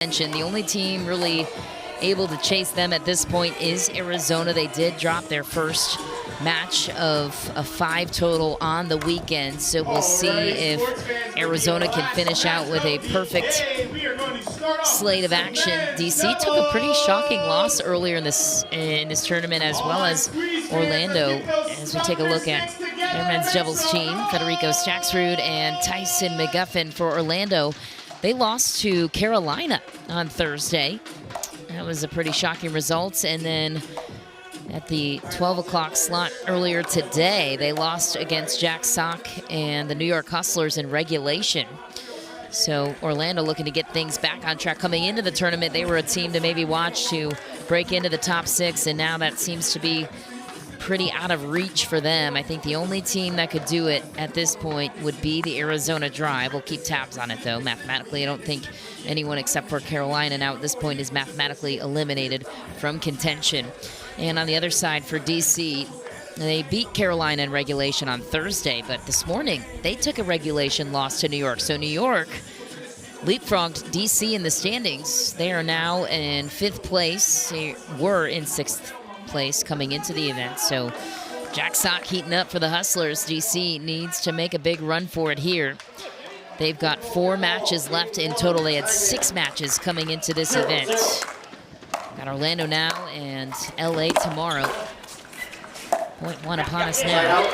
The only team really able to chase them at this point is Arizona. They did drop their first match of a 5 total on the weekend, so we'll see if Arizona can finish out with a perfect slate of action. DC took a pretty shocking loss earlier in this tournament, as well as Orlando. As we take a look at their men's doubles team, Federico Staksrud and Tyson McGuffin for Orlando. They lost to Carolina on Thursday. That was a pretty shocking result. And then at the 12 o'clock slot earlier today, they lost against Jack Sock and the New York Hustlers in regulation. So Orlando looking to get things back on track. Coming into the tournament, they were a team to maybe watch to break into the top 6, and now that seems to be pretty out of reach for them. I think the only team that could do it at this point would be the Arizona Drive. We'll keep tabs on it, though. Mathematically, I don't think anyone except for Carolina now at this point is mathematically eliminated from contention. And on the other side for DC, they beat Carolina in regulation on Thursday, but this morning they took a regulation loss to New York. So New York leapfrogged DC in the standings. They are now in 5th place. They were in 6th place coming into the event. So Jack Sock heating up for the Hustlers. DC needs to make a big run for it here. They've got 4 matches left in total. They had 6 matches coming into this event. Got Orlando now and LA tomorrow. Point 1 upon us now.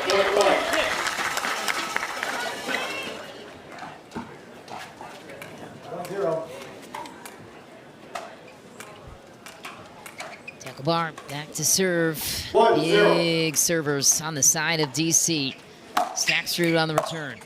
Dekel Bar back to serve. Big servers on the side of DC. Staksrud on the return.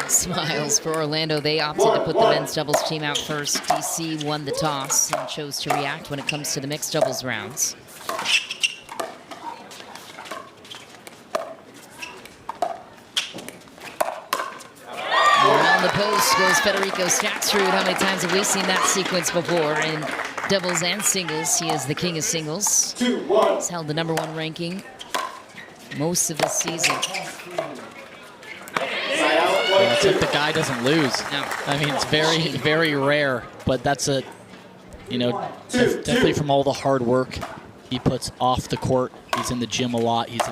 Smiles for Orlando. They opted to put the men's doubles team out first. DC won the toss and chose to react when it comes to the mixed doubles rounds. Around the post goes Federico Staksrud. How many times have we seen that sequence before in doubles and singles? He is the king of singles. He's held the #1 ranking most of this season. It's like the guy doesn't lose. No. I mean, it's very, very rare, but that's a, you know, definitely from all the hard work he puts off the court. He's in the gym a lot. He's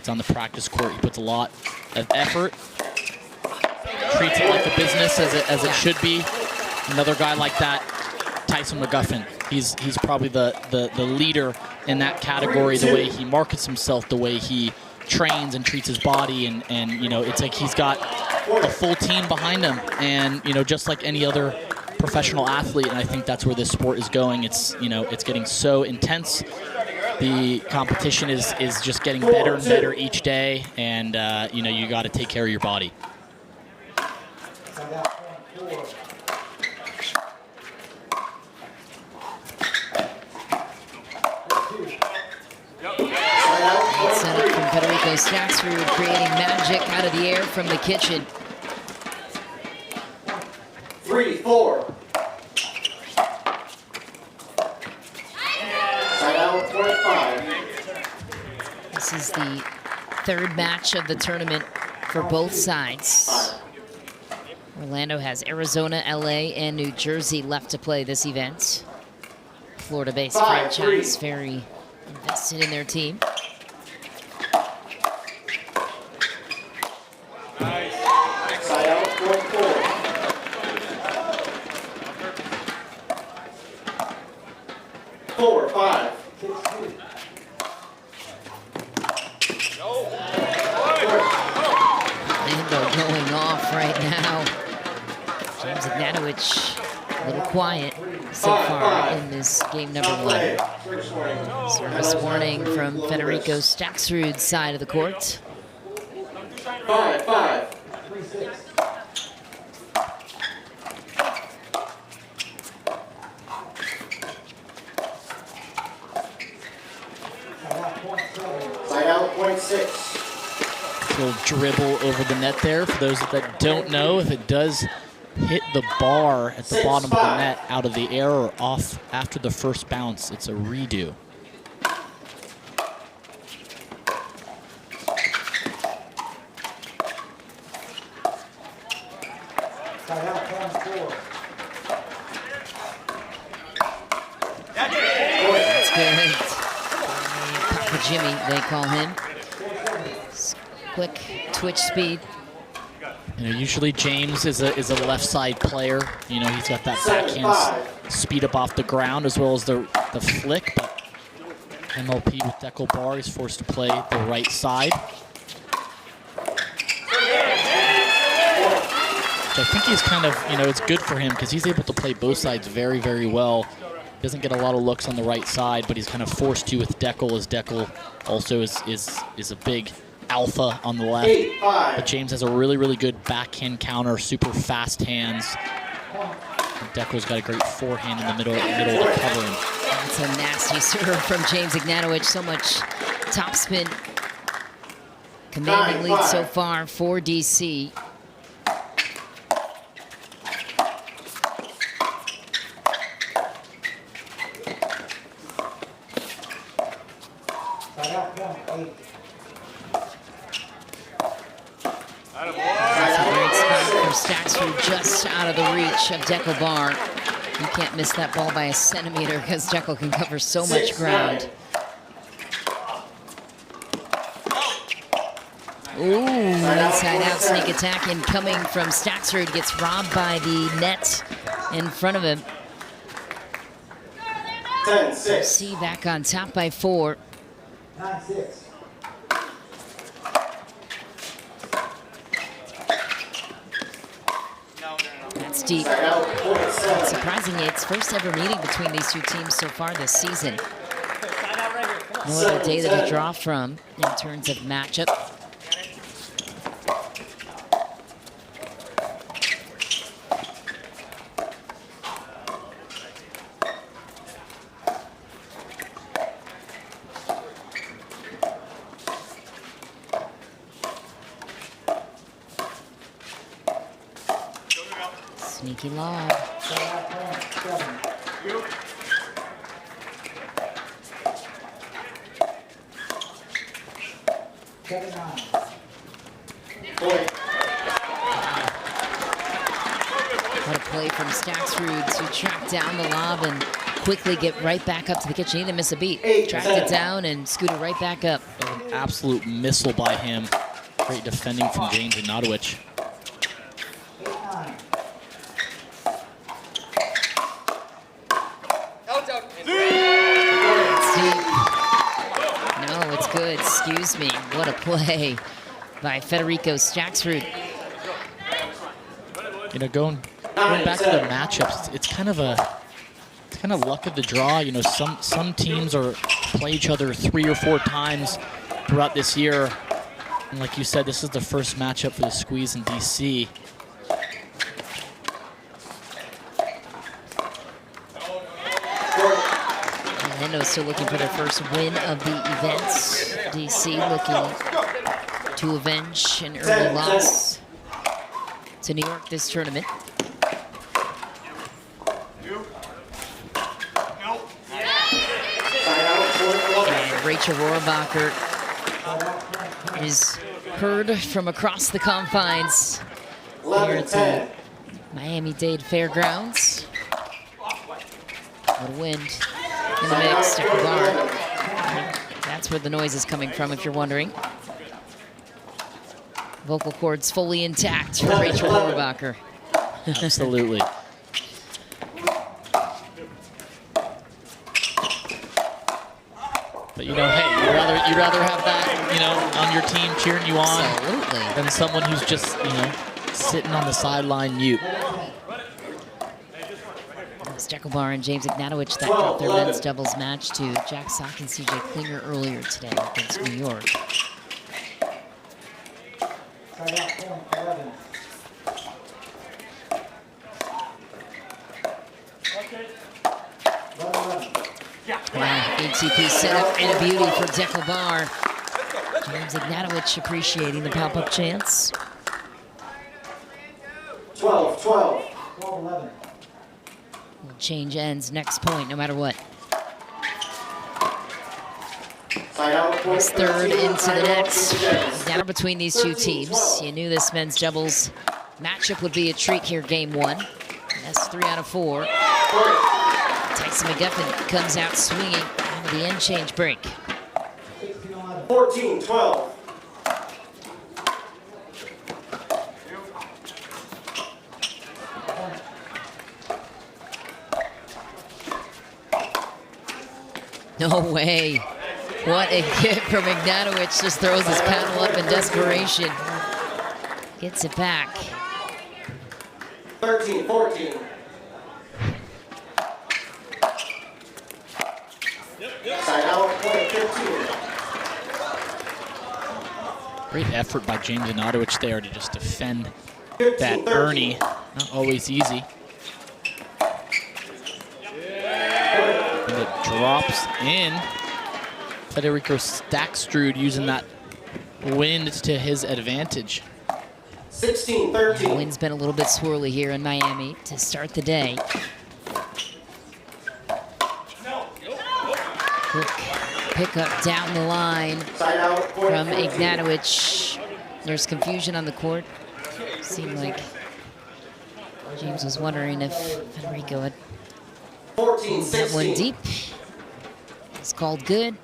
on the practice court. He puts a lot of effort. Treats it like a business as it should be. Another guy like that, Tyson McGuffin. He's probably the leader in that category. The way he markets himself, the way he trains and treats his body, and you know, it's like he's got a full team behind him, and you know, just like any other professional athlete. And I think that's where this sport is going. It's, you know, it's getting so intense. The competition is just getting better and better each day, and you know, you got to take care of your body. Set up from Federico Staksrud, creating magic out of the air from the kitchen. 3-4. Side out, 45. This is the 3rd match of the tournament for both sides. Orlando has Arizona, LA, and New Jersey left to play this event. Florida-based franchise, very invested in their team. Side out, 4-4. 4-5. Orlando going off right now. James Ignatowich, a little quiet so far in this game #1. Service warning from Federico Staksrud's side of the court. 5-5. Side out, 0.6. So dribble over the net there. For those that don't know, if it does hit the bar at the bottom of the net out of the air or off after the first bounce, it's a redo. That's good. Papa Jimmy, they call him. Quick twitch speed. You know, usually James is a left side player. You know, he's got that backhand speed up off the ground as well as the flick. But MLP with Dekel Bar is forced to play the right side. Which I think he's kind of, you know, it's good for him because he's able to play both sides very, very well. Doesn't get a lot of looks on the right side, but he's kind of forced to with Dekel, as Dekel also is a big alpha on the left. But James has a really, really good backhand counter, super fast hands. And Dekel's got a great forehand in the middle to cover him. That's a nasty serve from James Ignatowich. So much topspin. Commanding lead so far for DC. That's a great spot for Staksrud, just out of the reach of Dekel Bar. You can't miss that ball by a centimeter because Dekel can cover so much ground. Ooh, inside out sneak attack incoming from Staksrud. Gets robbed by the net in front of him. 10-6. C back on top by 4. 9-6. That's deep. Surprisingly, it's first ever meeting between these two teams so far this season. No other day that we draw from in terms of matchup. Sneaky lob. What a play from Staksrud to track down the lob and quickly get right back up to the kitchen. He didn't miss a beat. Tracked it down and scooted right back up. An absolute missile by him. Great defending from James Ignatowich. Good, excuse me. What a play by Federico Staksrud. You know, going back to the matchups, it's kind of luck of the draw. You know, some teams play each other 3 or 4 times throughout this year, and like you said, this is the first matchup for the squeeze in DC. Orlando still looking for their first win of the events. DC looking to avenge an early loss to New York this tournament. And Rachel Rohrabacher is heard from across the confines here at the Miami-Dade Fairgrounds. What a wind in the mix, Dekel Bar. That's where the noise is coming from, if you're wondering. Vocal cords fully intact for Rachel Rohrabacher. Absolutely. But you know, hey, you'd rather have that, you know, on your team cheering you on. Absolutely. Than someone who's just, you know, sitting on the sideline mute. Dekel Bar and James Ignatowich that got their men's doubles match to Jack Sock and CJ Klinger earlier today against New York. Wow, ATP setup and a beauty for Dekel Bar. James Ignatowich appreciating the pop-up chance. 12-12. 12-11. Will change ends next point, no matter what. It's third into the net. Down between these two teams. You knew this men's doubles matchup would be a treat here, game one. And that's 3 out of 4. Tyson McGuffin comes out swinging out of the end change break. 14-12. No way. What a hit from Ignatowich. Just throws his paddle up in desperation. Gets it back. 13-14. Side out, point 15. Great effort by James Ignatowich there to just defend 15, that 13. Ernie. Not always easy. And it drops in. Federico Staksrud using that wind to his advantage. 16-13. The wind's been a little bit swirly here in Miami to start the day. Quick pick up down the line Side out, point from 14. Ignatowich. There's confusion on the court. Seemed like James was wondering if Federico had 14-16. that one deep. It's called good.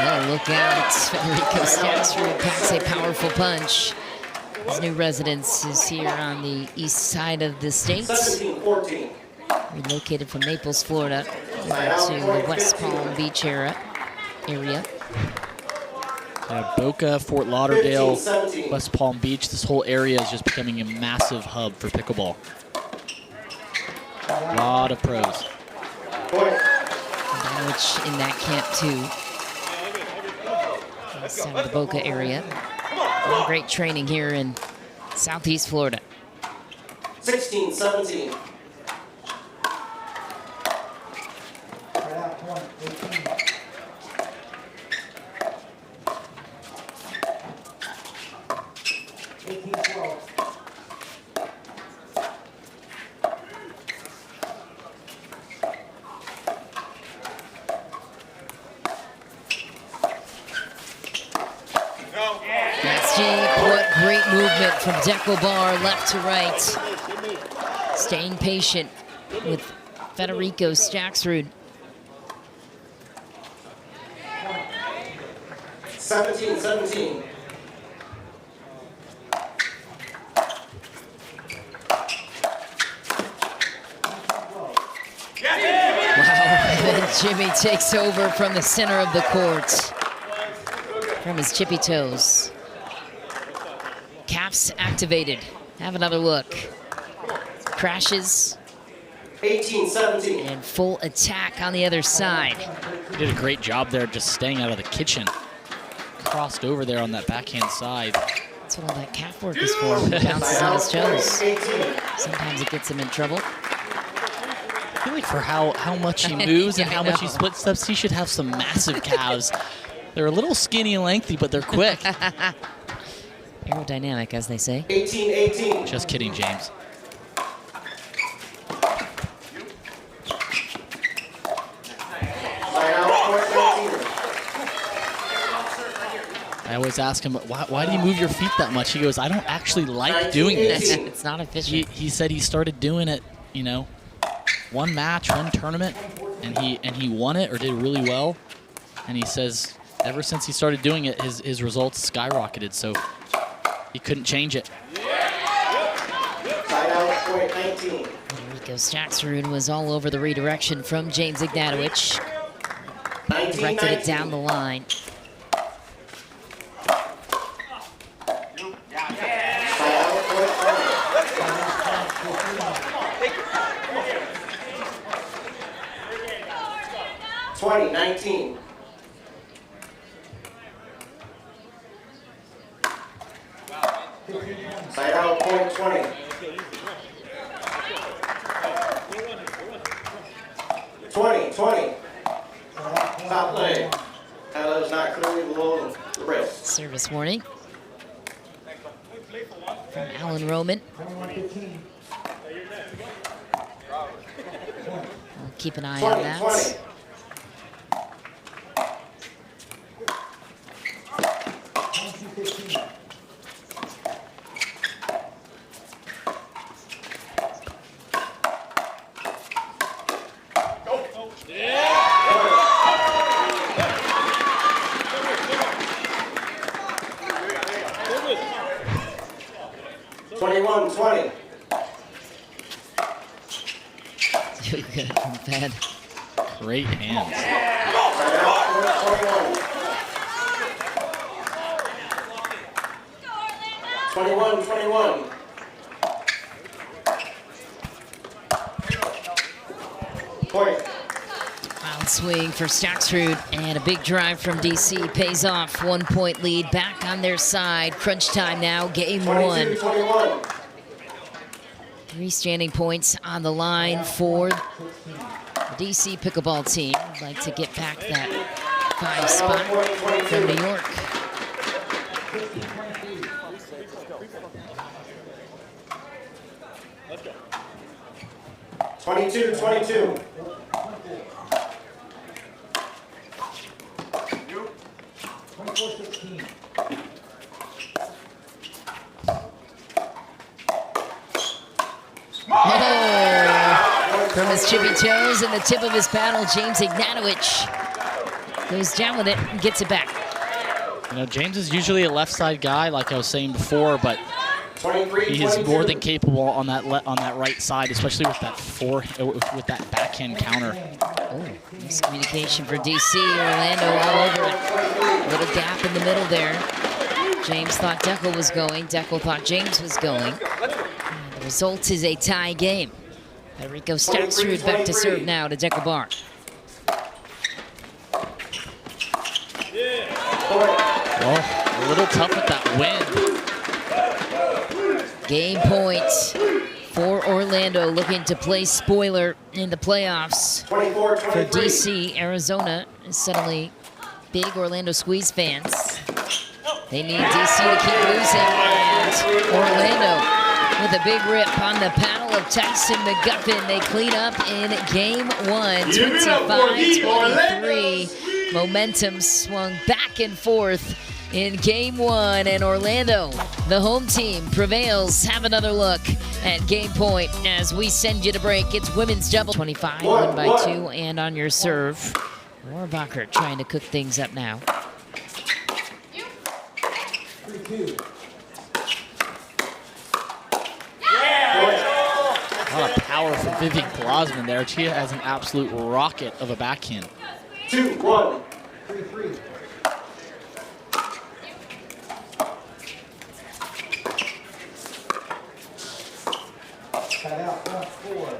Oh, look out. Federico Staksrud packs a powerful punch. His new residence is here on the east side of the state. 17-14. Relocated from Naples, Florida, over to the West Palm Beach area. Boca, Fort Lauderdale, 15-17. West Palm Beach. This whole area is just becoming a massive hub for pickleball. A lot of pros. Point. Ignatowich in that camp too. East side of the Boca area. Great training here in Southeast Florida. 16-17. That's deep. What great movement from Dekel Bar, left to right. Staying patient with Federico Staksrud. 17-17. Wow, and Jimmy takes over from the center of the court. From his chippy toes. Caps activated. Have another look. Crashes 18-17. and full attack on the other side. He did a great job there just staying out of the kitchen. Crossed over there on that backhand side. That's what all that calf work is for, when he bounces on his toes. 18. Sometimes it gets him in trouble. I feel like for how much he moves and Yeah, how I much he know. split steps, he should have some massive calves. They're a little skinny and lengthy, but they're quick. Aerodynamic, as they say. 18-18. Just kidding, James. Side out, point 19. I always ask him, why do you move your feet that much? He goes, I don't actually like doing this. It's not efficient. He said he started doing it, you know, one match, one tournament, and he won it or did really well. And he says ever since he started doing it, his results skyrocketed. So he couldn't change it. Side out, point 19. Federico Staksrud was all over the redirection from James Ignatowich. 19-19. Directed it down the line. Side out, point 20. 20-19. Side out, point 20. Top leg. Paddle is not clearly below the wrist. Service warning from Alan Roman. We'll keep an eye on that. 20. Too good from Fed. Great hands. 21. Point. Wild swing for Staksrud, and a big drive from DC pays off. 1 point lead back on their side. Crunch time now, game 1. 21. 3 standing points on the line for the DC pickleball team. Would like to get back that 5 spot from New York. 22. From his chippy toes and the tip of his paddle, James Ignatowich goes down with it and gets it back. You know, James is usually a left side guy, like I was saying before, but 23, he is more than capable on that right side, especially with that with that backhand counter. Oh, miscommunication for DC. Orlando all over it. A little gap in the middle there. James thought Dekel was going. Dekel thought James was going. And the result is a tie game. Federico Staksrud back to serve now to Dekel Bar. Well, a little tough with that wind. Game point for Orlando, looking to play spoiler in the playoffs. 24, For DC, Arizona is suddenly big Orlando Squeeze fans. They need DC to keep losing, and Orlando with a big rip on the paddle of Tyson McGuffin. They clean up in game 1, 25-23. Momentum swung back and forth in game 1, and Orlando, the home team, prevails. Have another look at game point as we send you to break. It's women's double. 25, win by 2, and on your serve. Rohrabacher trying to cook things up now. A lot of power from Vivian Glozman there. She has an absolute rocket of a backhand. 2-1. 3-3. Cut out, 1-4.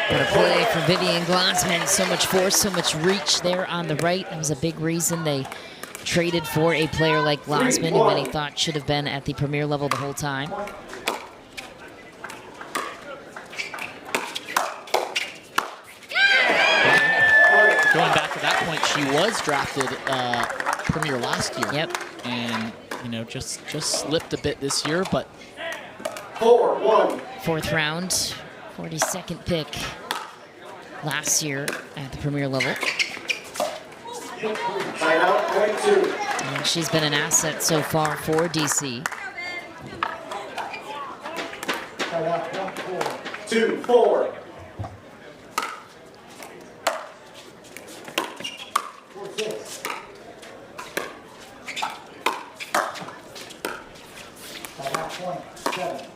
What a play for Vivian Glozman. So much force, so much reach there on the right. That was a big reason they traded for a player like Glozman, who many thought should have been at the premier level the whole time. Going back to that point, she was drafted premier last year. Yep. And, you know, just slipped a bit this year, but 4-1. 4th round, 42nd pick last year at the premier level. Timeout, point 2. And she's been an asset so far for DC. Cut out, 1-4. 2-4. 4-6. Cut out, point 7.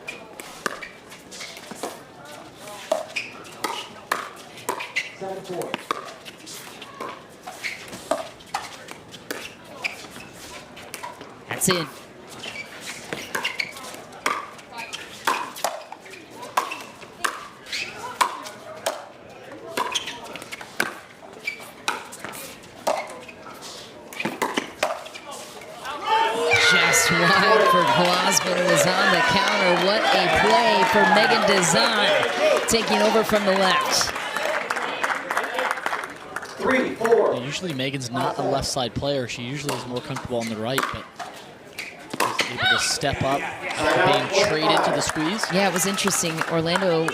7-4. That's it. Just wide for Glozman, who was on the counter. What a play for Meghan Dizon taking over from the left. 3-4. Usually Megan's not a left side player. She usually is more comfortable on the right, but is able to step up after being traded to the squeeze. Yeah, it was interesting. Orlando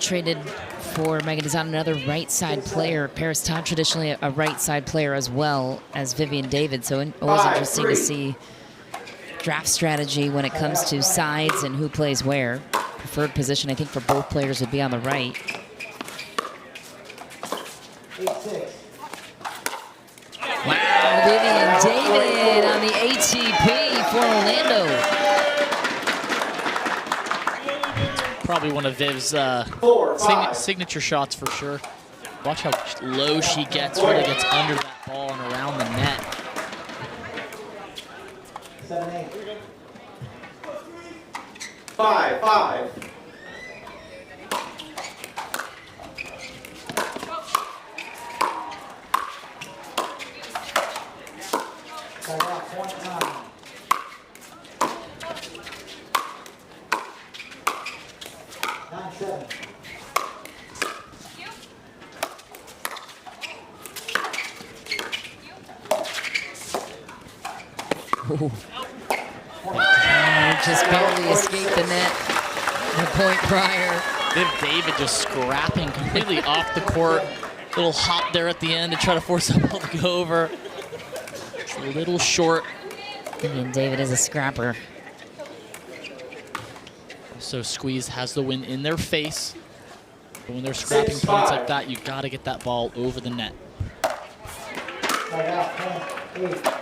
traded for Meghan Dizon, another right side player. Paris Todd, traditionally a right side player as well as Vivienne David. So always interesting to see draft strategy when it comes to sides and who plays where. Preferred position, I think, for both players would be on the right. 8-6. Wow, Vivienne David on the ATP for Orlando. Probably one of Viv's signature shots for sure. Watch how low she gets, really gets under that ball and around the net. 7-8. 5-5. Side out, point 9. Just barely escaped the net. The point prior. Viv David just scrapping completely off the court. Little hop there at the end to try to force that ball to go over. It's a little short. Vivienne David is a scrapper. So Squeeze has the win in their face. But when they're scrapping points like that, you've got to get that ball over the net. Side out, point 8.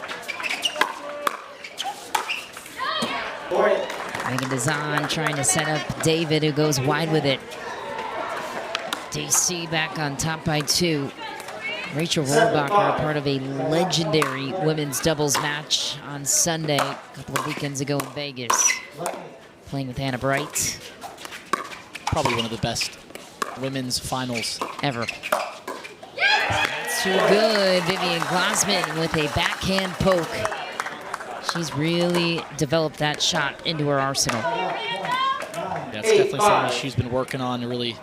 Meghan Dizon trying to set up David, who goes wide with it. DC back on top by 2. Rachel Rohrabacher, part of a legendary women's doubles match on Sunday, a couple of weekends ago in Vegas. Playing with Hannah Bright. Probably one of the best women's finals ever. That's too good. Vivian Glozman with a backhand poke. She's really developed that shot into her arsenal. Yeah, it's definitely something she's been working on, really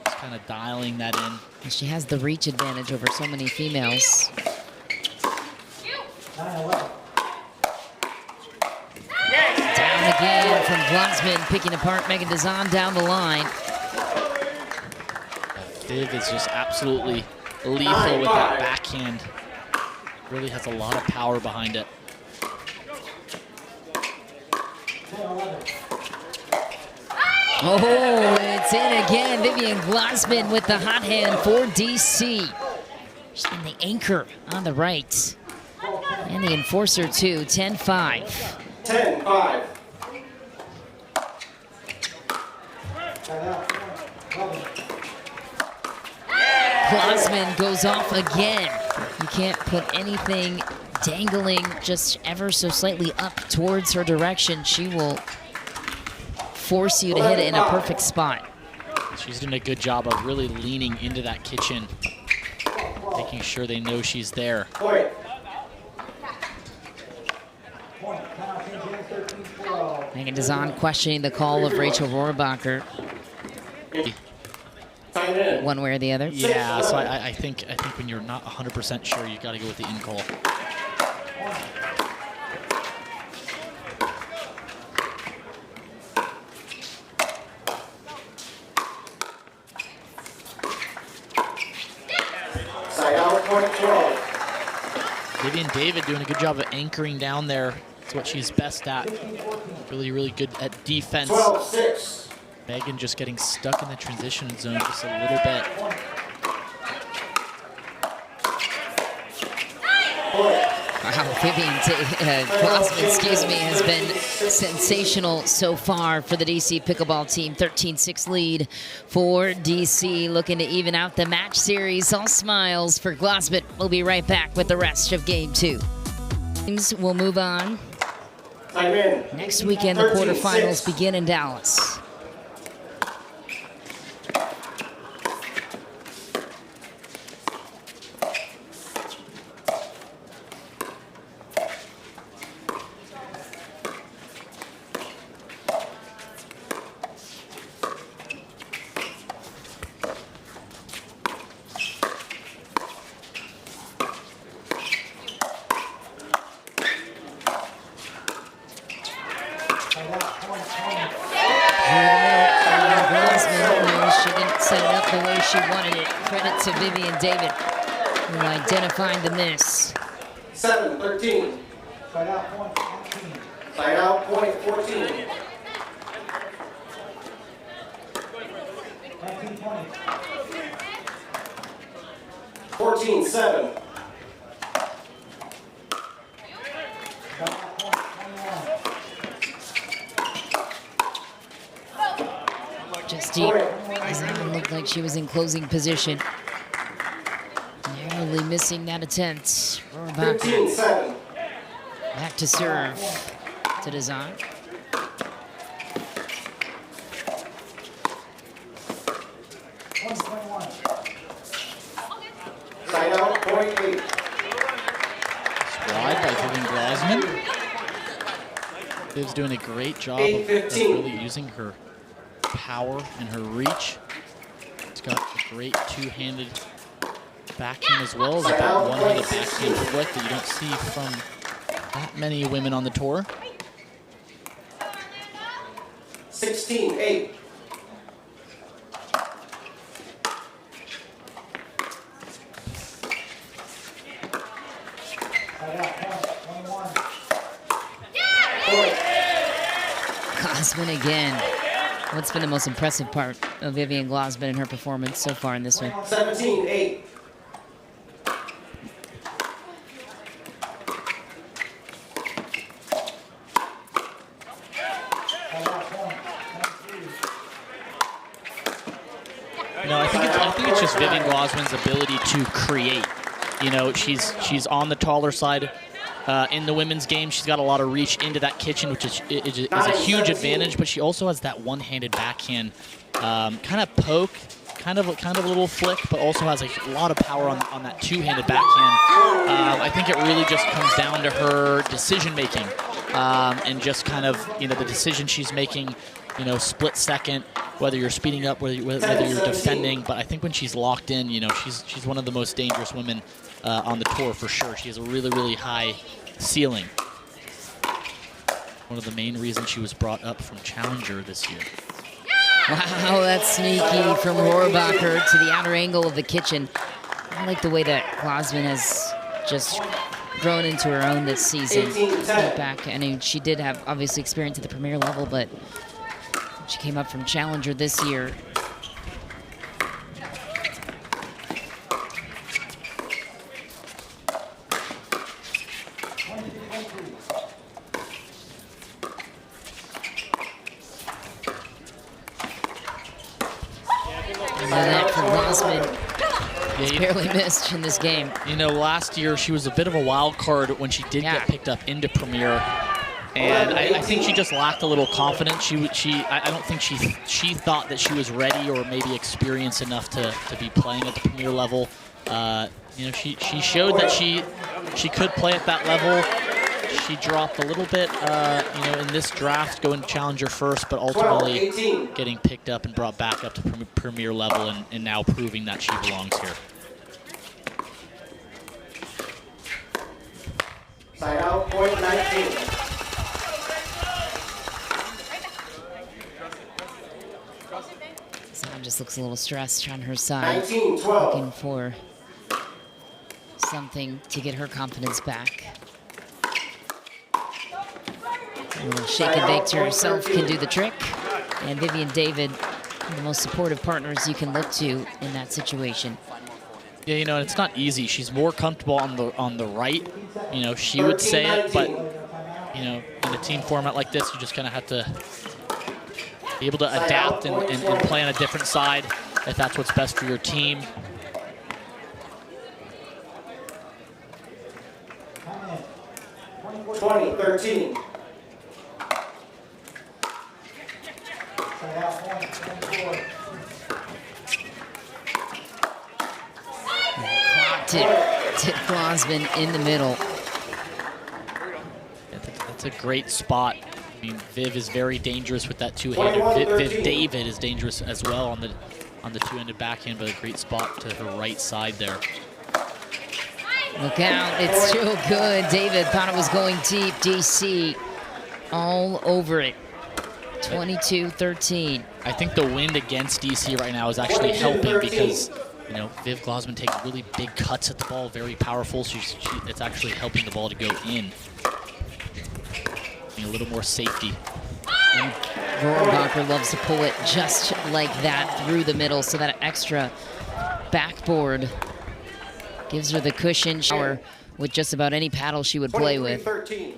just kind of dialing that in. And she has the reach advantage over so many females. 9-11. Down again from Glozman, picking apart Meghan Dizon down the line. Viv is just absolutely lethal with that backhand. Really has a lot of power behind it. Oh, it's in again. Vivian Glozman with the hot hand for DC. She's been the anchor on the right. And the enforcer too, 10-5. 10-5. Glozman goes off again. You can't put anything dangling just ever so slightly up towards her direction. She will force you to hit it in a perfect spot. She's doing a good job of really leaning into that kitchen, making sure they know she's there. Meghan Dizon questioning the call of Rachel Rohrabacher. One way or the other. Yeah, so I think when you're not 100% sure, you got to go with the in call. Vivienne David doing a good job of anchoring down there. That's what she's best at. Really, really good at defense. 12-6. Meghan just getting stuck in the transition zone just a little bit. Wow, Vivienne Glozman, excuse me, has been sensational so far for the DC Pickleball team. 13-6 lead for DC, looking to even out the match series. All smiles for Glozman. We'll be right back with the rest of Game 2. Teams will move on. Next weekend, the quarterfinals begin in Dallas. Credit to Vivienne David, who identified the miss. 7-13. Side out, point 14. Side out, point 14. 19-20. 14-7. Side out, point 21. Just deep. Dizon looked like she was in closing position. Narrowly missing that attempt. Rohrabacher 15-7. back to serve to Dizon. 20-21. Side out, point 8. Wide by Vivian Glozman. Viv's doing a great job of 8-15. really using her power and her reach. She's got a great two-handed backhand as well as a one-handed backhand flick that you don't see from that many women on the tour. 16-8. Side out, point 21. Point. Glozman again. What's been the most impressive part of Vivian Glozman in her performance so far in this one? 17-8. Side out, point 23. You know, I think it's just Vivian Glozman's ability to create. You know, she's on the taller side in the women's game. She's got a lot of reach into that kitchen, which is a huge advantage. But she also has that one-handed backhand, kind of poke, kind of a little flick, but also has a lot of power on that two-handed backhand. I think it really just comes down to her decision making and just kind of the decision she's making. Split second, whether you're speeding up, whether you're defending. But I think when she's locked in, she's one of the most dangerous women on the tour for sure. She has a really, really high ceiling. One of the main reasons she was brought up from Challenger this year. Wow, that's sneaky from Rohrabacher to the outer angle of the kitchen. I like the way that Glozman has just grown into her own this season. Back, I mean, she did have obviously experience at the premier level, but she came up from Challenger this year. And that for Glozman. Barely missed in this game. Last year she was a bit of a wild card when she did get picked up into Premier. And I think she just lacked a little confidence. I don't think she thought that she was ready or maybe experienced enough to be playing at the premier level. She showed that she could play at that level. She dropped a little bit, in this draft, going to Challenger first, but ultimately getting picked up and brought back up to premier level and now proving that she belongs here. Side out, point 19. Sam just looks a little stressed on her side, 19-12. looking for something to get her confidence back. A little shake and bake to herself can do the trick. And Vivienne David, one of the most supportive partners you can look to in that situation. Yeah, and it's not easy. She's more comfortable on the right. She would say it, but in a team format like this, you just kind of have to be able to adapt and play on a different side if that's what's best for your team. Point 20-13. Clocked it to Glozman in the middle. That's a great spot. I mean, Viv is very dangerous with that two-handed. Viv David is dangerous as well on the two-handed backhand, but a great spot to her right side there. Look out, it's still good. David thought it was going deep. DC all over it. 22-13. I think the wind against DC right now is actually helping because You know, Viv Glozman takes really big cuts at the ball, very powerful. It's actually helping the ball to go in. A little more safety. And Rohrabacher loves to pull it just like that through the middle, so that extra backboard gives her the cushion shower with just about any paddle she would play with. 23-13.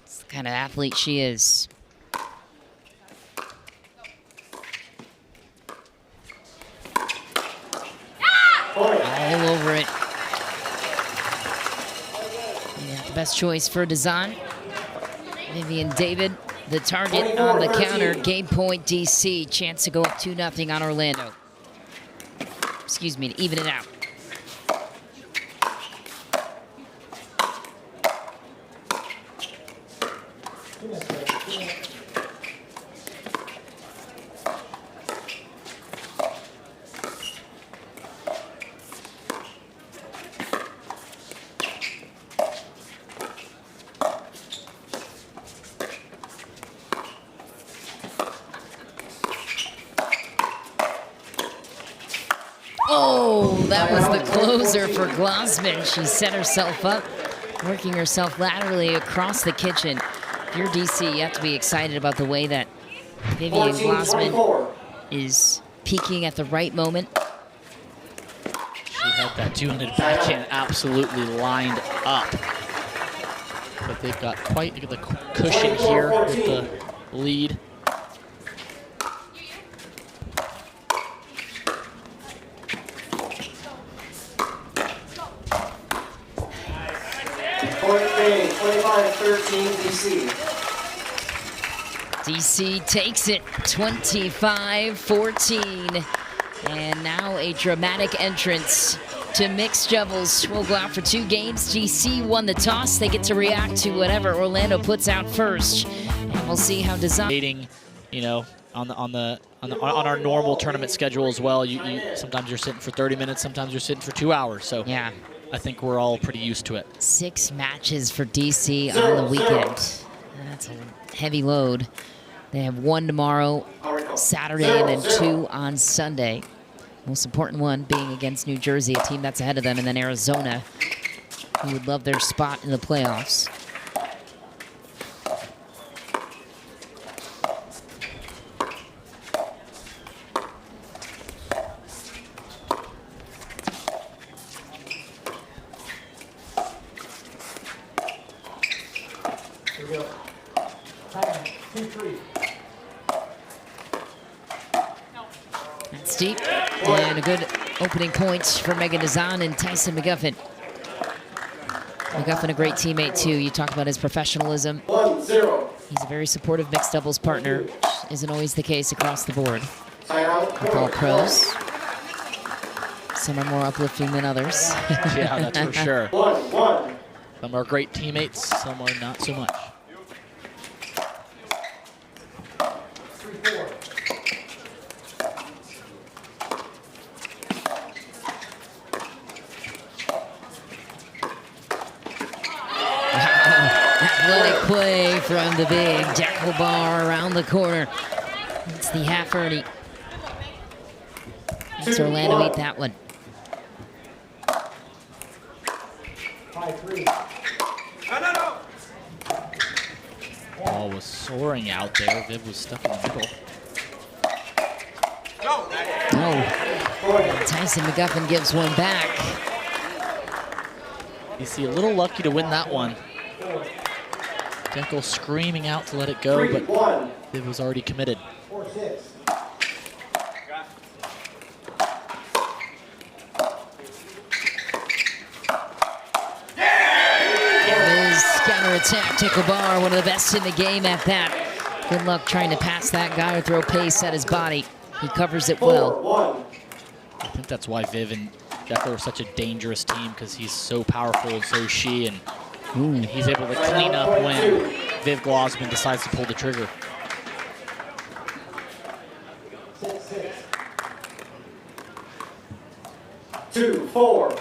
It's the kind of athlete she is. All over it. Yeah, the best choice for Dizon. Vivienne David, the target on the counter. Game point DC. Chance to go up 2-0 on Orlando. Excuse me, to even it out. Oh, that was the closer for Glozman. She set herself up, working herself laterally across the kitchen. If you're DC, you have to be excited about the way that Vivian Glozman is peaking at the right moment. She had that two-handed backhand absolutely lined up. But they've got quite the cushion here with the lead. Point game, 25-13 DC. DC takes it 25-14. And now a dramatic entrance to mixed doubles. We'll go out for 2 games. DC won the toss. They get to react to whatever Orlando puts out first. And we'll see how Dizon, you know, on our normal tournament schedule as well. Sometimes you're sitting for 30 minutes, sometimes you're sitting for 2 hours. So yeah, I think we're all pretty used to it. 6 matches for DC on the weekend. That's a heavy load. They have 1 tomorrow, Saturday, and then 2 on Sunday. Most important one being against New Jersey, a team that's ahead of them, and then Arizona, who would love their spot in the playoffs. Here we go. Time, 2-3. That's deep. And a good opening point for Meghan Dizon and Tyson McGuffin. McGuffin, a great teammate, too. You talk about his professionalism. 1-0. He's a very supportive mixed doubles partner, which isn't always the case across the board. Timeout. With all pros. Some are more uplifting than others. Yeah, that's for sure. 1-1. Some are great teammates, some are not so much. 3-4. Athletic play from the big Dekel Bar around the corner. It's the half Ernie. Makes Orlando eat that one. 5-3. Ball was soaring out there. Viv was stuck in the middle. Oh, Tyson McGuffin gives one back. You see, a little lucky to win that one. Dekel screaming out to let it go, but Viv was already committed. 4-6. Counter-attack, Dekel Bar, one of the best in the game at that. Good luck trying to pass that guy or throw pace at his body. He covers it well. I think that's why Viv and Dekel are such a dangerous team, because he's so powerful and so is she, and he's able to clean up when Viv Glozman decides to pull the trigger. 6-6. 2-4.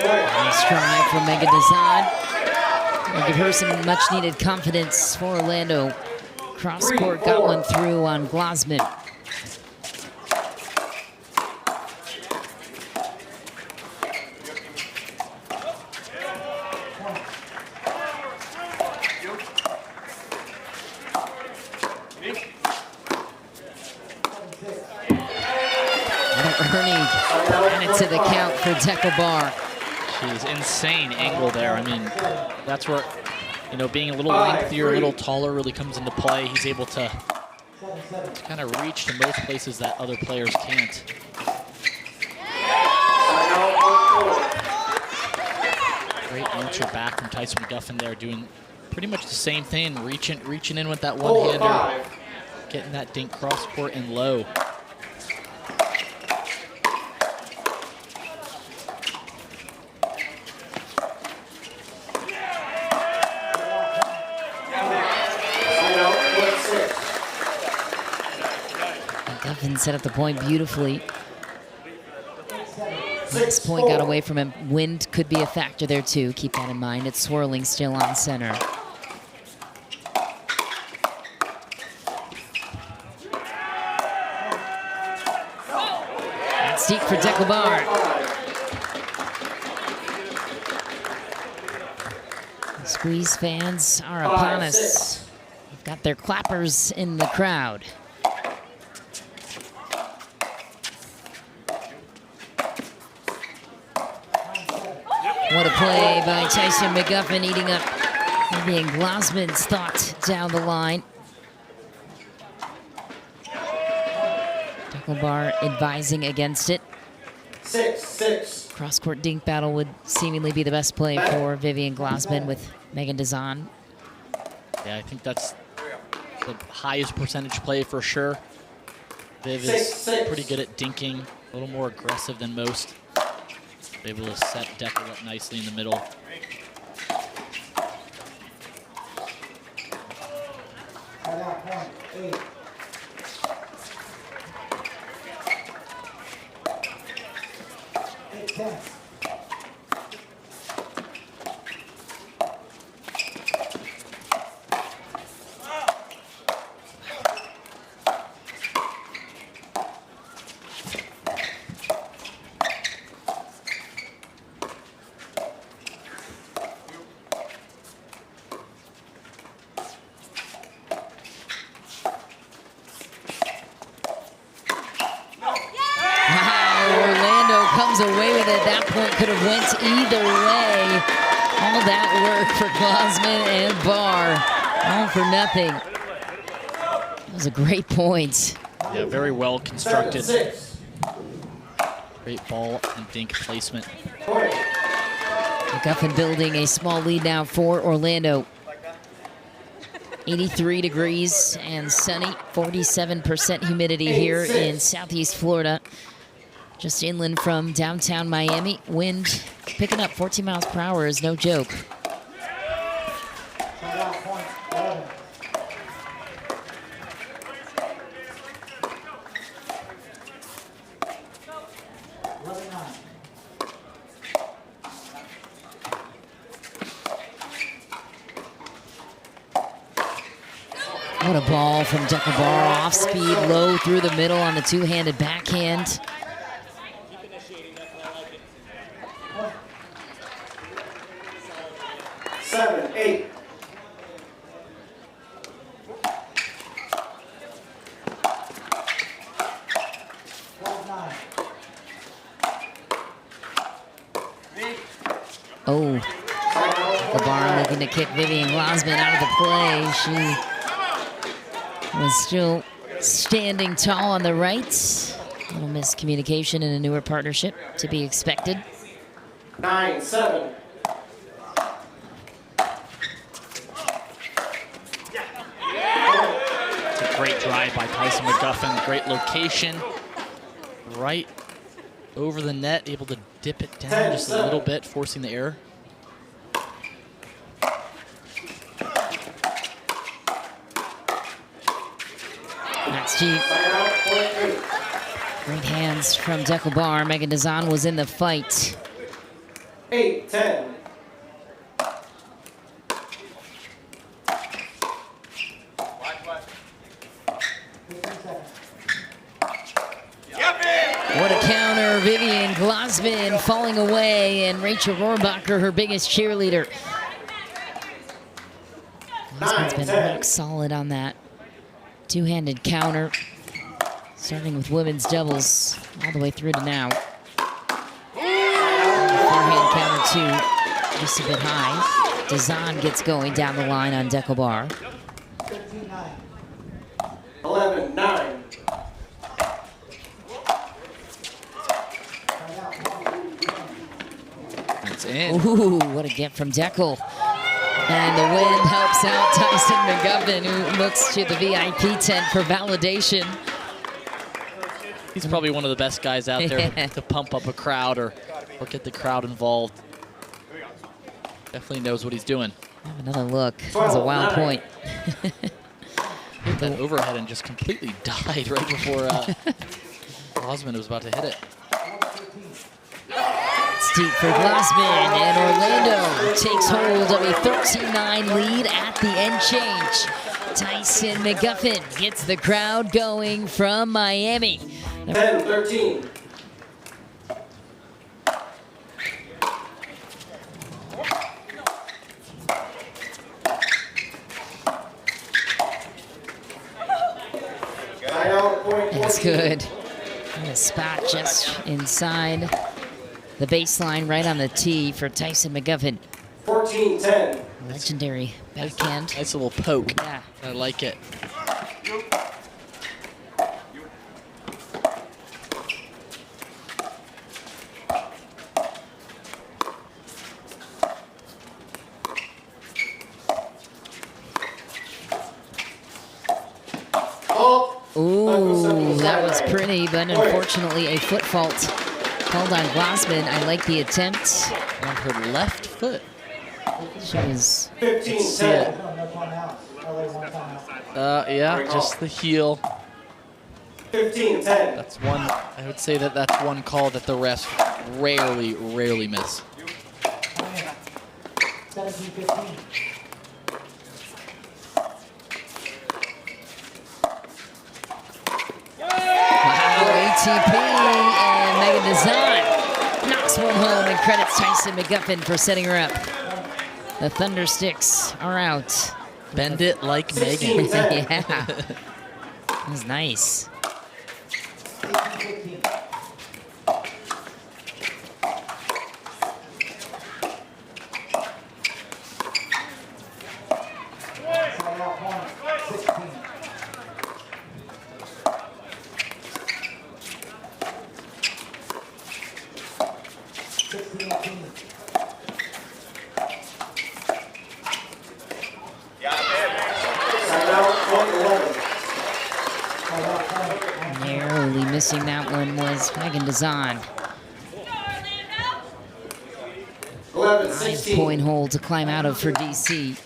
Nice strike from Meghan Dizon. Will give her some much-needed confidence for Orlando. Cross court got one through on Glozman. Ernie added to the count for Dekel Bar. Jeez, insane angle there. I mean, that's where, you know, being a little lengthier, a little taller really comes into play. He's able to kind of reach to most places that other players can't. Great answer back from Tyson McGuffin there, doing pretty much the same thing, reaching in with that one-hander, getting that dink cross court and low. McGuffin set up the point beautifully. This point got away from him. Wind could be a factor there too. Keep that in mind. It's swirling still on center. That's deep for Dekel Bar. The squeeze fans are upon us. They've got their clappers in the crowd. What a play by Tyson McGuffin, eating up Vivian Glozman's thought down the line. Dekel Bar advising against it. 6-6. Cross-court dink battle would seemingly be the best play for Vivian Glozman with Meghan Dizon. Yeah, I think that's the highest percentage play for sure. Viv is pretty good at dinking, a little more aggressive than most. Able to set Dekel up nicely in the middle. Timeout point, 8. Away with it. That point could have went either way. All that work for Glozman and Bar, all for nothing. That was a great point. Yeah, very well constructed. Great ball and dink placement. McGuffin building a small lead now for Orlando. 83 degrees and sunny, 47% humidity here in Southeast Florida. Just inland from downtown Miami. Wind picking up 14 miles per hour is no joke. Timeout point, 11. What a ball from Dekel Bar. Off speed, low through the middle on the two-handed backhand. Oh, Dekel Bar looking to kick Vivian Glozman out of the play. She was still standing tall on the right. A little miscommunication in a newer partnership to be expected. 9-7. It's a great drive by Tyson McGuffin. Great location. Right over the net, able to dip it down just a little bit, forcing the error. That's deep. Great hands from Dekel Bar. Meghan Dizon was in the fight. 8-10. Glozman falling away, and Rachel Rohrabacher, her biggest cheerleader. Glozman's been rock solid on that two-handed counter, starting with women's doubles all the way through to now. Forehand counter two, just a bit high. Dizon gets going down the line on Dekel Bar. 11-9. It's in. Ooh, what a get from Dekel. And the wind helps out Tyson McGuffin, who looks to the VIP tent for validation. He's probably one of the best guys out there to pump up a crowd or get the crowd involved. Definitely knows what he's doing. Have another look. That was a wild point. Hit that overhead and just completely died right before Glozman was about to hit it. It's deep for Glozman, and Orlando takes hold of a 13-9 lead at the end change. Tyson McGuffin gets the crowd going from Miami. 10-13. That's good. And a spot just inside the baseline, right on the tee for Tyson McGuffin. 14-10. Legendary backhand. Nice little poke. Yeah. I like it. Ooh, that was pretty, but unfortunately a foot fault called on Glozman. I like the attempt. On her left foot. She was... 15-10. Yeah, just the heel. 15-10. That's one, I would say that's one call that the refs rarely miss. 17-15. ATP, and Meghan Dizon knocks one home and credits Tyson McGuffin for setting her up. The Thunder Sticks are out. Bend it like Meghan. Yeah. That was nice. 18-15. Side out point, 16. 16-18. Narrowly missing that one was Meghan Dizon. 5-point hole to climb out of for DC.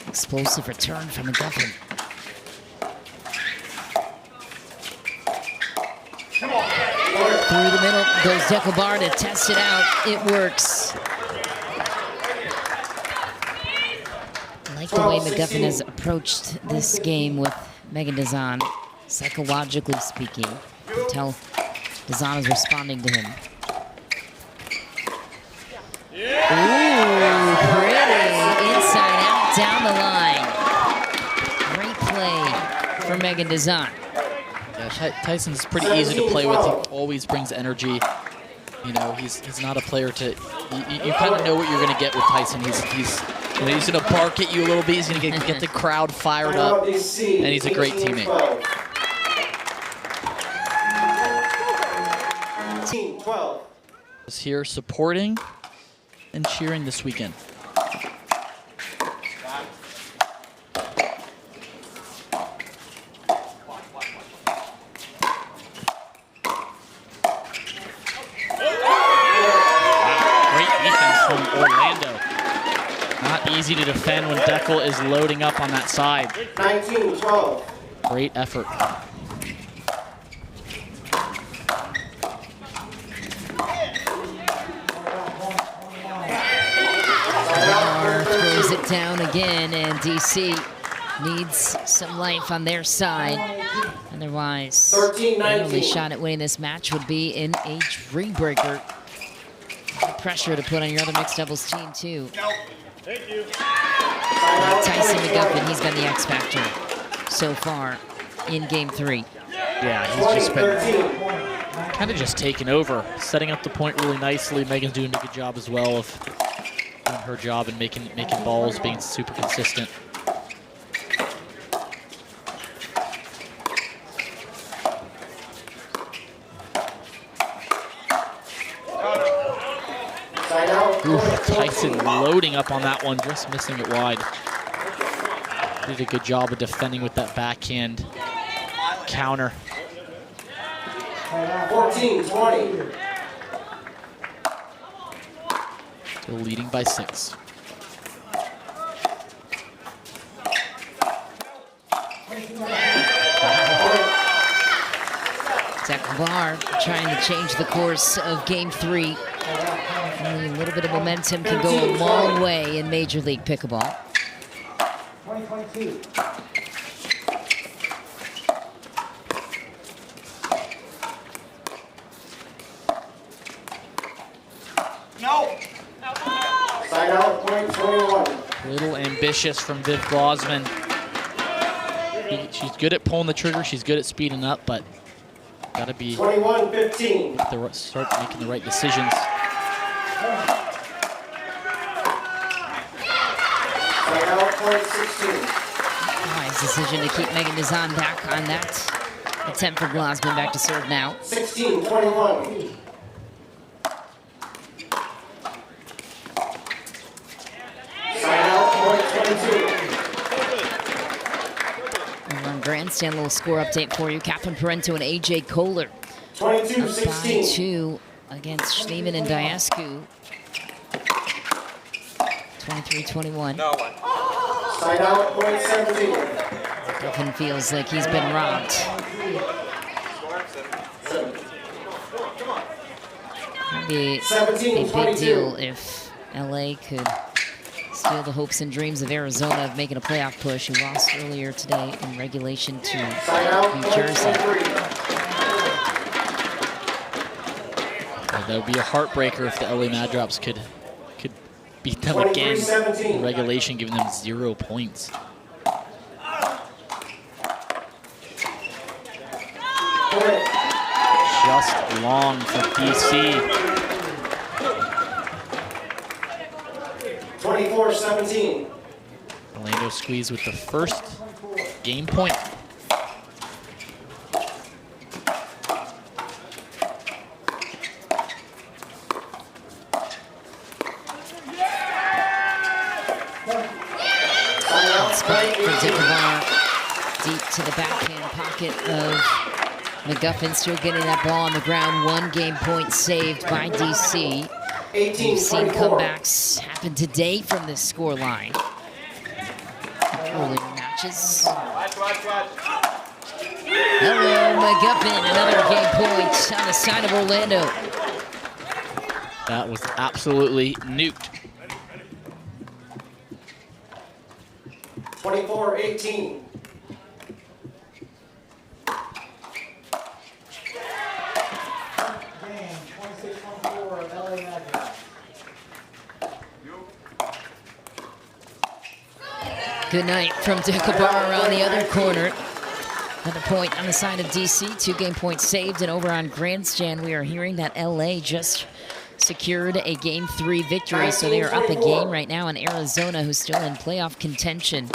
Explosive return from McGuffin. Through the middle goes Dekel Bar to test it out. It works. I like the way McGuffin has approached this game with Meghan Dizon. Psychologically speaking, you can tell Dizon is responding to him. Ooh, pretty. Inside out, down the line. Great play for Meghan Dizon. Yeah, Tyson's pretty easy to play with. He always brings energy. You know, he's not a player to. You kind of know what you're going to get with Tyson. He's going to bark at you a little bit. He's going to get the crowd fired up, and he's a great teammate. 12. Is here supporting and cheering this weekend. Orlando. Not easy to defend when Dekel is loading up on that side. 19-12. Great effort. Throws it down again, and DC needs some life on their side. Otherwise, 13-19. their only shot at winning this match would be in a dream breaker. Pressure to put on your other mixed doubles team, too. Tyson McGuffin, he's been the X factor so far in game 3. Yeah, he's just been kind of just taking over, setting up the point really nicely. Megan's doing a good job as well of doing her job and making balls, being super consistent. Ooh, Tyson loading up on that one, just missing it wide. Did a good job of defending with that backhand counter. 14-20. Still leading by 6. Dekel Bar trying to change the course of game 3. Only a little bit of momentum can go a long way in Major League Pickleball. 2022. No. Side out, point 21. A little ambitious from Viv Glozman. She's good at pulling the trigger. She's good at speeding up, but gotta be 21-15. start making the right decisions. Side out, point 16. Wise decision to keep Meghan Dizon back on that attempt for Glozman. Back to serve now. 16-21. Side out, point 22. Over on Grandstand, little score update for you. Catherine Parento and AJ Kohler up by 22-16. 2 against Schneeman and Diascu. 23-21. Side out, point 17. Griffin feels like he's been robbed. It'd be a big deal if LA could steal the hopes and dreams of Arizona of making a playoff push, who lost earlier today in regulation to Side out, New point Jersey. 23. That would be a heartbreaker if the LA Mad Drops could beat them again 23-17. in regulation, giving them 0 points. Just long for DC. 24-17. Orlando squeeze with the first game point. Spike for Dekel Bar, deep to the backhand pocket of McGuffin, still getting that ball on the ground. 1 game point saved by DC. We've seen 18-24. comebacks happen today from this score line. Earlier matches. Hello, McGuffin, another game point on the side of Orlando. That was absolutely nuked. 24-18. Game 26-24, LA Magic. Good night from Dekel Bar around the other corner. Another point on the side of DC, 2 game points saved, and over on Grandstand, we are hearing that LA just secured a game 3 victory, so they are up a game right now on Arizona, who's still in playoff contention.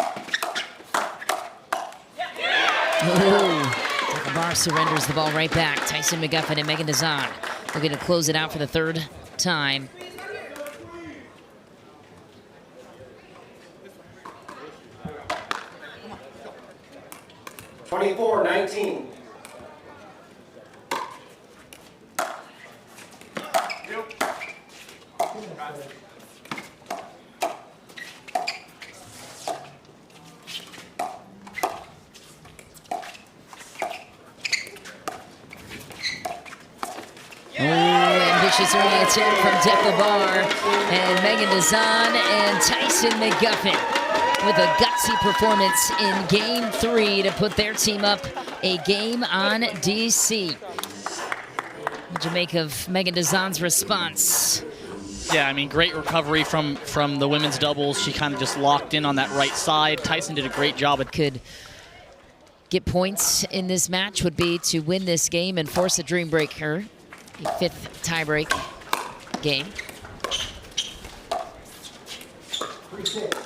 Dekel Bar surrenders the ball right back. Tyson McGuffin and Meghan Dizon looking to close it out for the 3rd time. 24-19. Ambitious early attempt from Dekel Bar and Meghan Dizon and Tyson McGuffin with a gutsy performance in Game 3 to put their team up a game on DC. What did you make of Meghan Dizon's response? Yeah, I mean, great recovery from the women's doubles. She kind of just locked in on that right side. Tyson did a great job. Could get points in this match would be to win this game and force a dream breaker, a 5th tiebreak game. 3-6.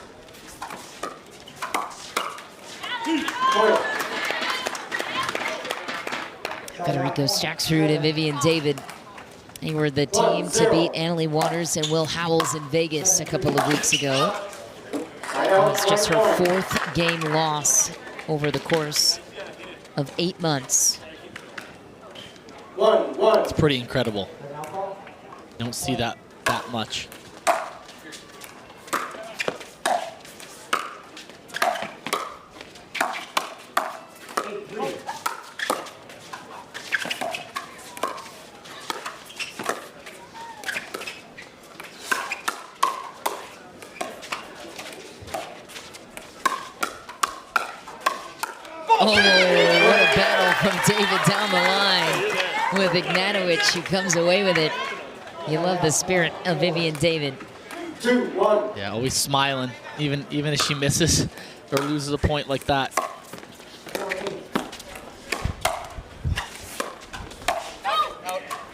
Federico Staksrud and Vivienne David, they were the team to beat Annalie Waters and Will Howells in Vegas a couple of weeks ago. It's just her 4th game loss over the course of 8 months. It's pretty incredible. You don't see that much. Oh, what a battle from David down the line with Ignatowich, who comes away with it. You love the spirit of Vivienne David. 2-1. Yeah, always smiling, even if she misses or loses a point like that.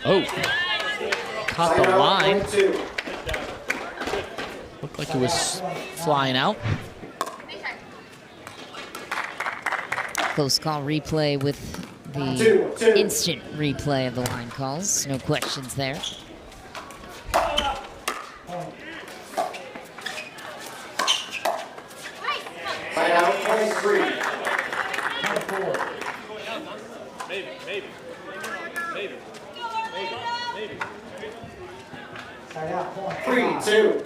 Oh, caught the line. Looked like it was flying out. Close call replay with the instant replay of the line calls. No questions there. Side out 23. 24. Side out, point 3-2.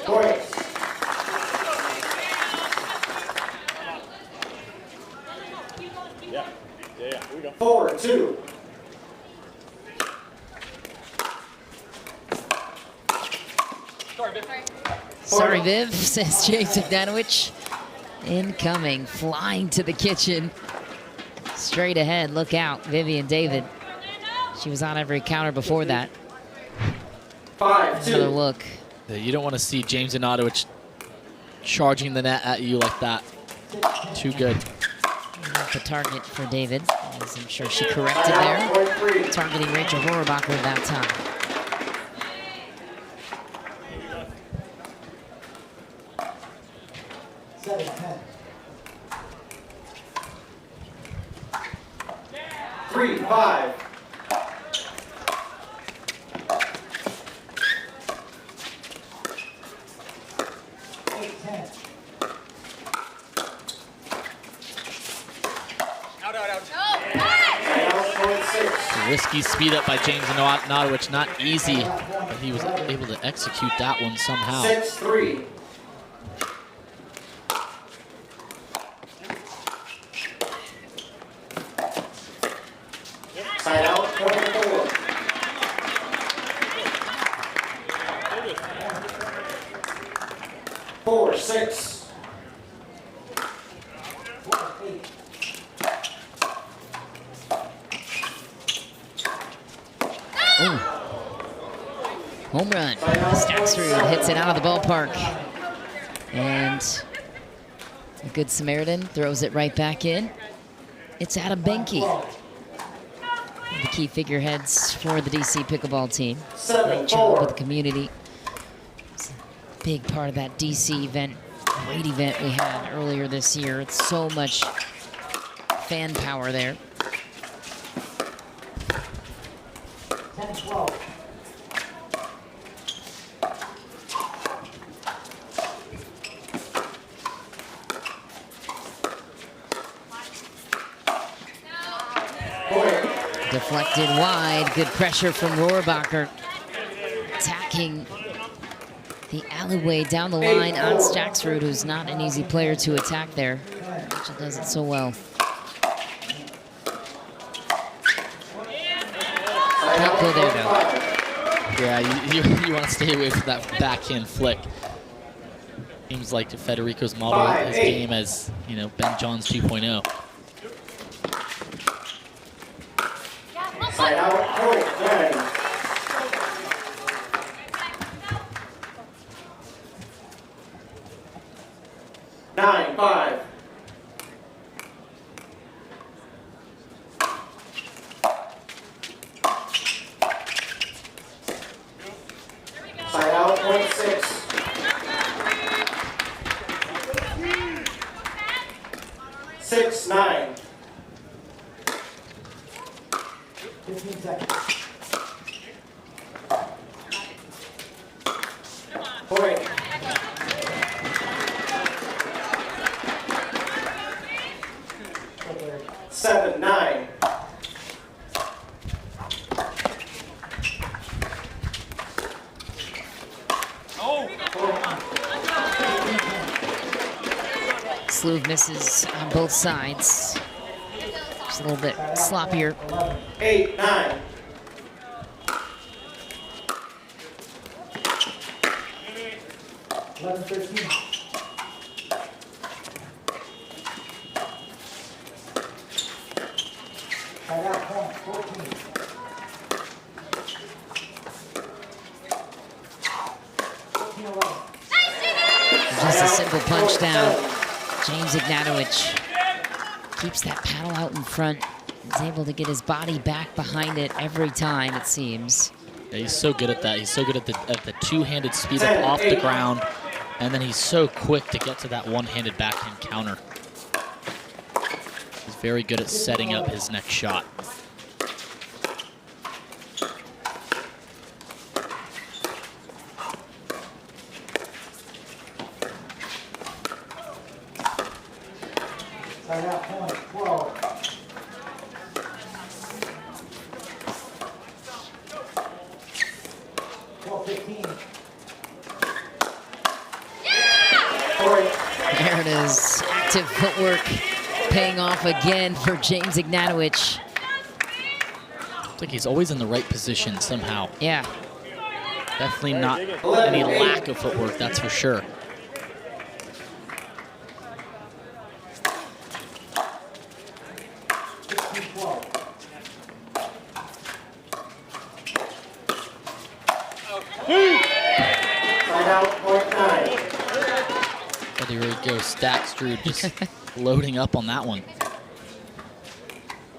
Points. Yeah, here we go. 4-2. Sorry, Viv, says James Ignatowich. Incoming, flying to the kitchen. Straight ahead, look out, Vivienne David. She was on every counter before that. 5-2. Another look. Yeah, you don't want to see James Ignatowich charging the net at you like that. Too good. The target for David, as I'm sure she corrected there. Targeting Rachel Rohrabacher at that time. Three, 5. Risky speed up by James Ignatowich, not easy, but he was able to execute that one somehow. 6-3. Side out 24. 4-6. Home run. Staksrud hits it out of the ballpark. And a good Samaritan throws it right back in. It's Adam Benke. The key figureheads for the DC pickleball team. Great job with the community. It's a big part of that DC event, great event we had earlier this year. It's so much fan power there. 10-12. Deflected wide, good pressure from Rohrabacher. Attacking the alleyway down the line on Staksrud, who's not an easy player to attack there. Rachel does it so well. Yeah, you want to stay away from that backhand flick. Seems like Federico's model his game as, you know, Ben Johns 2.0. Side out, point, 9-5. Side out, point 6. 6-9. 15 seconds. Point. Okay. 7-9. Slew of misses on both sides. Just a little bit sloppier. 8-9. 11-13. Side out, point, 14. 14-11. Just a simple punch down. James Ignatowich keeps that paddle out in front. He's able to get his body back behind it every time, it seems. Yeah, he's so good at that. He's so good at the two-handed speed up off the ground, and then he's so quick to get to that one-handed backhand counter. He's very good at setting up his next shot. Side out, point, 12. 12-15. There it is. Active footwork paying off again for James Ignatowich. Looks like he's always in the right position somehow. Yeah. Definitely not any lack of footwork, that's for sure. Side out, point 9. Federico Staksrud just loading up on that one.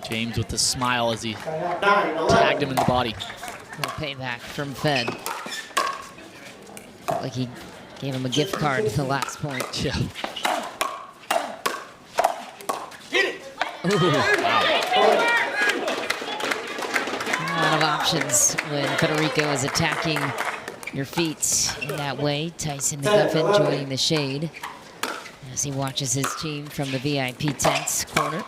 James with a smile as he 9-11. tagged him in the body. Little payback from Fed. Felt like he gave him a gift card at the last point. Yeah. Ooh. A lot of options when Federico is attacking your feet in that way. Tyson McGuffin joining the shade as he watches his team from the VIP tents corner.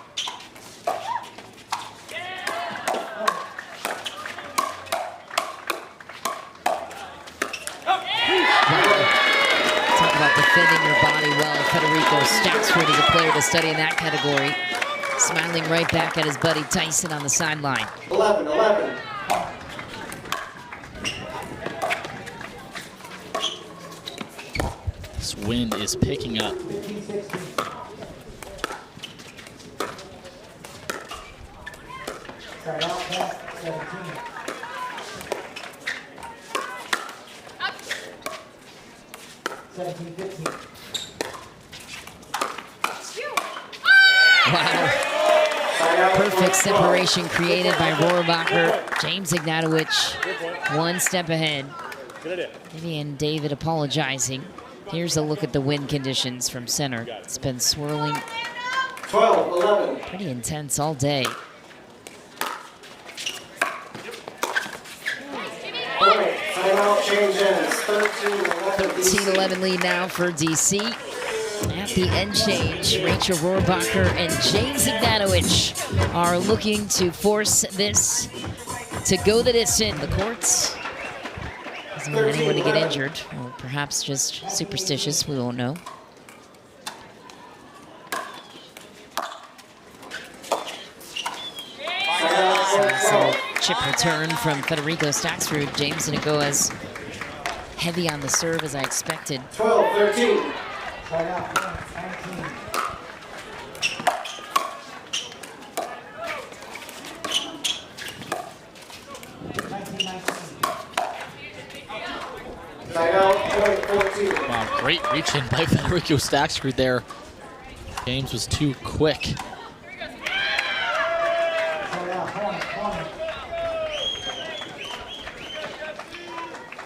Talk about defending your body well. Federico Staksrud is a player to study in that category. Smiling right back at his buddy Tyson on the sideline. 11-11. This wind is picking up. 15-16. Side out, point, 17. 17-15. Wow. Perfect separation created by Rohrabacher. James Ignatowich one step ahead. Vivienne David apologizing. Here's a look at the wind conditions from center. It's been swirling 12-11. pretty intense all day. Point. Side out, change ends. 13-11. 13-11 lead now for DC. At the end change, Rachel Rohrabacher and James Ignatowich are looking to force this to go the distance. The courts doesn't want anyone to get injured, or perhaps just superstitious, we won't know. So chip return from Federico Staksrud. James didn't go as heavy on the serve as I expected. 12-13. Side out point, 19. Side out point, 14. Wow, great reach in by Federico Staksrud there. James was too quick. Side out point, 20.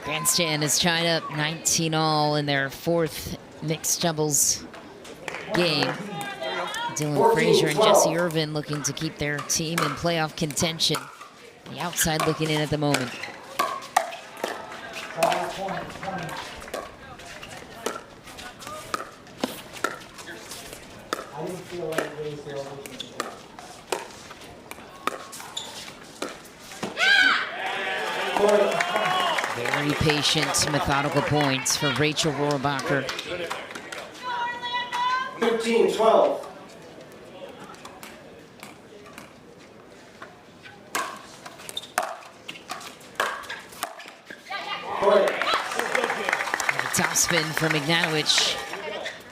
Grandstand is tied up 19-all in their fourth mixed doubles game. Dylan Frazier and Jesse Irvin looking to keep their team in playoff contention. The outside looking in at the moment. Side out point, 20. I didn't feel like it raised the elevation. Very patient, methodical points for Rachel Rohrabacher. 15-12. Topspin from Ignatowich.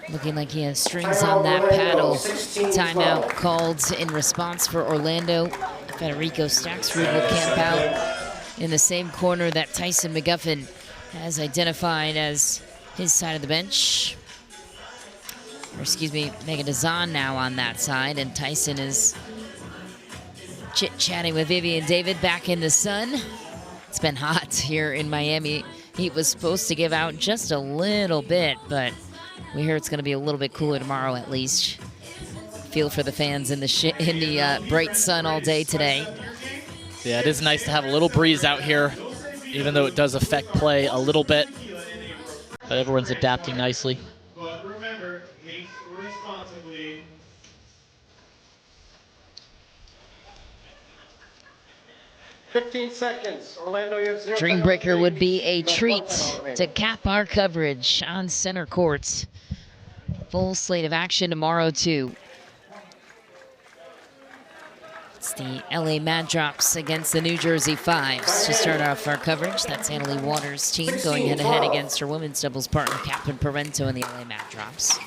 Looking like he has strings on that paddle. Timeout called in response for Orlando. Federico Staksrud will camp out in the same corner that Tyson McGuffin has identified as his side of the bench. Or excuse me, Meghan Dizon now on that side, and Tyson is chit-chatting with Vivienne David back in the sun. It's been hot here in Miami. Heat was supposed to give out just a little bit, but we hear it's going to be a little bit cooler tomorrow at least. Feel for the fans in the bright sun all day today. Yeah, it is nice to have a little breeze out here, even though it does affect play a little bit. But everyone's adapting nicely. But remember, hate responsibly. $15 seconds. Orlando, you have 0 Dreambreaker would be a treat to cap our coverage on center court. Full slate of action tomorrow, too. It's the LA Mad Drops against the New Jersey Fives to start off our coverage. That's Annalie Waters' team going head-to-head against her women's doubles partner, Catherine Parento, and the LA Mad Drops.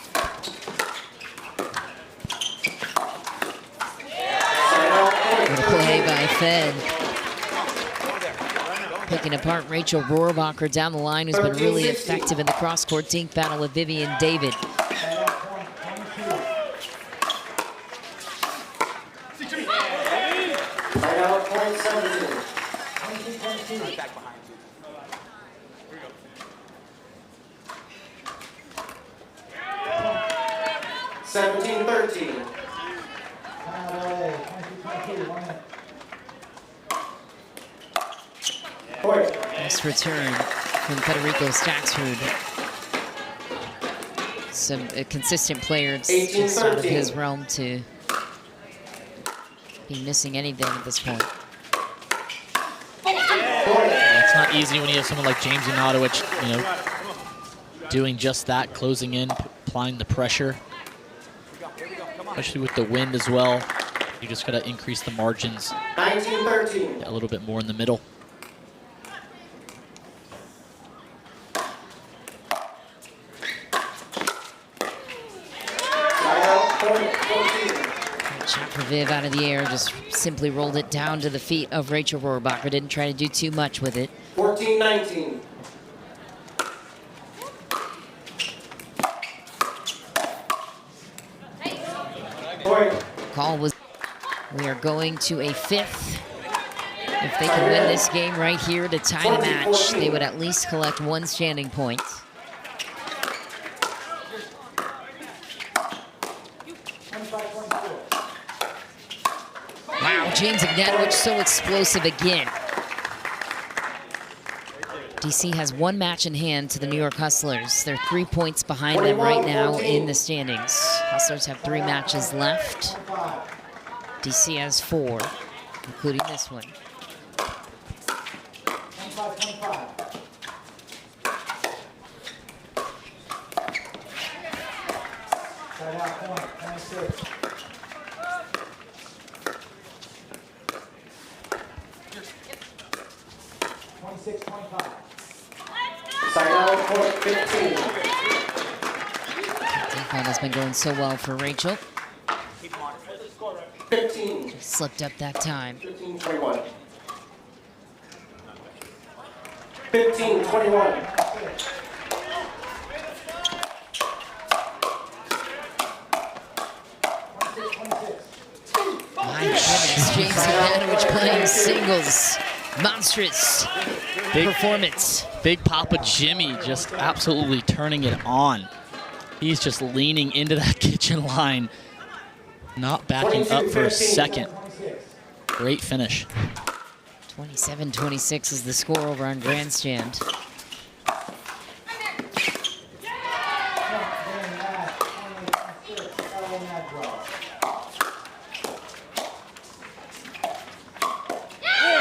What a play by Fed. Picking apart Rachel Rohrabacher down the line, who's been really effective in the cross-court dink battle with Vivienne David. Side out point, 17. 17-13. Point. Nice return from Federico Staksrud. A consistent player. It's just out of his realm to be missing anything at this point. Yeah, it's not easy when you have someone like James Ignatowich, doing just that, closing in, applying the pressure. Especially with the wind as well. You just got to increase the margins 19-13. a little bit more in the middle. Side out point, 14. Shot for Viv out of the air, just simply rolled it down to the feet of Rachel Rohrabacher. Didn't try to do too much with it. 14-19. Point. Call was, we are going to a fifth. If they can win this game right here to tie the match, they would at least collect one standing point. Wow, James Ignatowich so explosive again. DC has one match in hand to the New York Hustlers. They're 3 points behind them right now in the standings. Hustlers have 3 matches left. DC has 4, including this one. 25-25. Side out point, 26. 26-25. Sign out, point 15. Defense has been going so well for Rachel. 15. Just slipped up that time. 15-21. 15-21. My goodness, James Ignatowich playing singles. Monstrous performance. Big Papa Jimmy just absolutely turning it on. He's just leaning into that kitchen line, not backing up for a second. Great finish. 27-26 is the score over on Grandstand.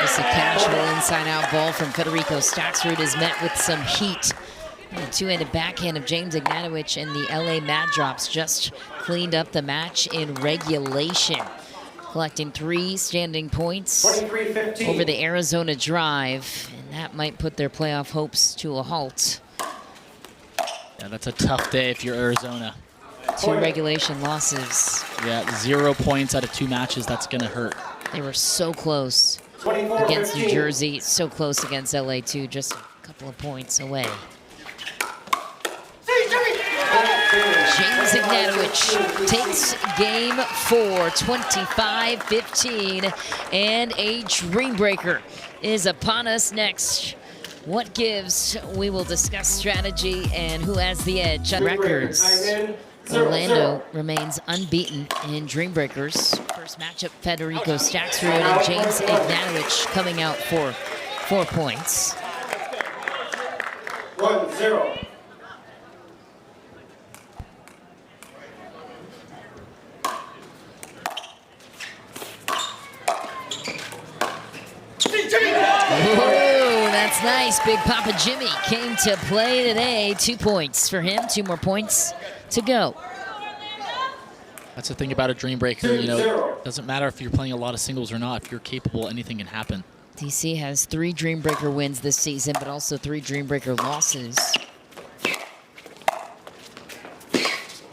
Just a casual inside-out ball from Federico Staksrud is met with some heat. The two-handed backhand of James Ignatowich and the LA Mad Drops just cleaned up the match in regulation, collecting 3 standing points over the Arizona Drive, and that might put their playoff hopes to a halt. Yeah, that's a tough day if you're Arizona. 2 regulation losses. Yeah, 0 points out of 2 matches. That's going to hurt. They were so close against New Jersey, so close against LA too, just a couple of points away. James Ignatowich takes game 4, 25-15, and a dream breaker is upon us next. What gives? We will discuss strategy and who has the edge on records. Orlando remains unbeaten in Dream Breakers. First matchup, Federico Staksrud and James Ignatowich coming out for 4 points. 1-0. Oh, that's nice. Big Papa Jimmy came to play today. 2 points for him. 2 more points to go. That's the thing about a dream breaker. You know, it doesn't matter if you're playing a lot of singles or not. If you're capable, anything can happen. DC has 3 Dream Breaker wins this season, but also 3 Dream Breaker losses.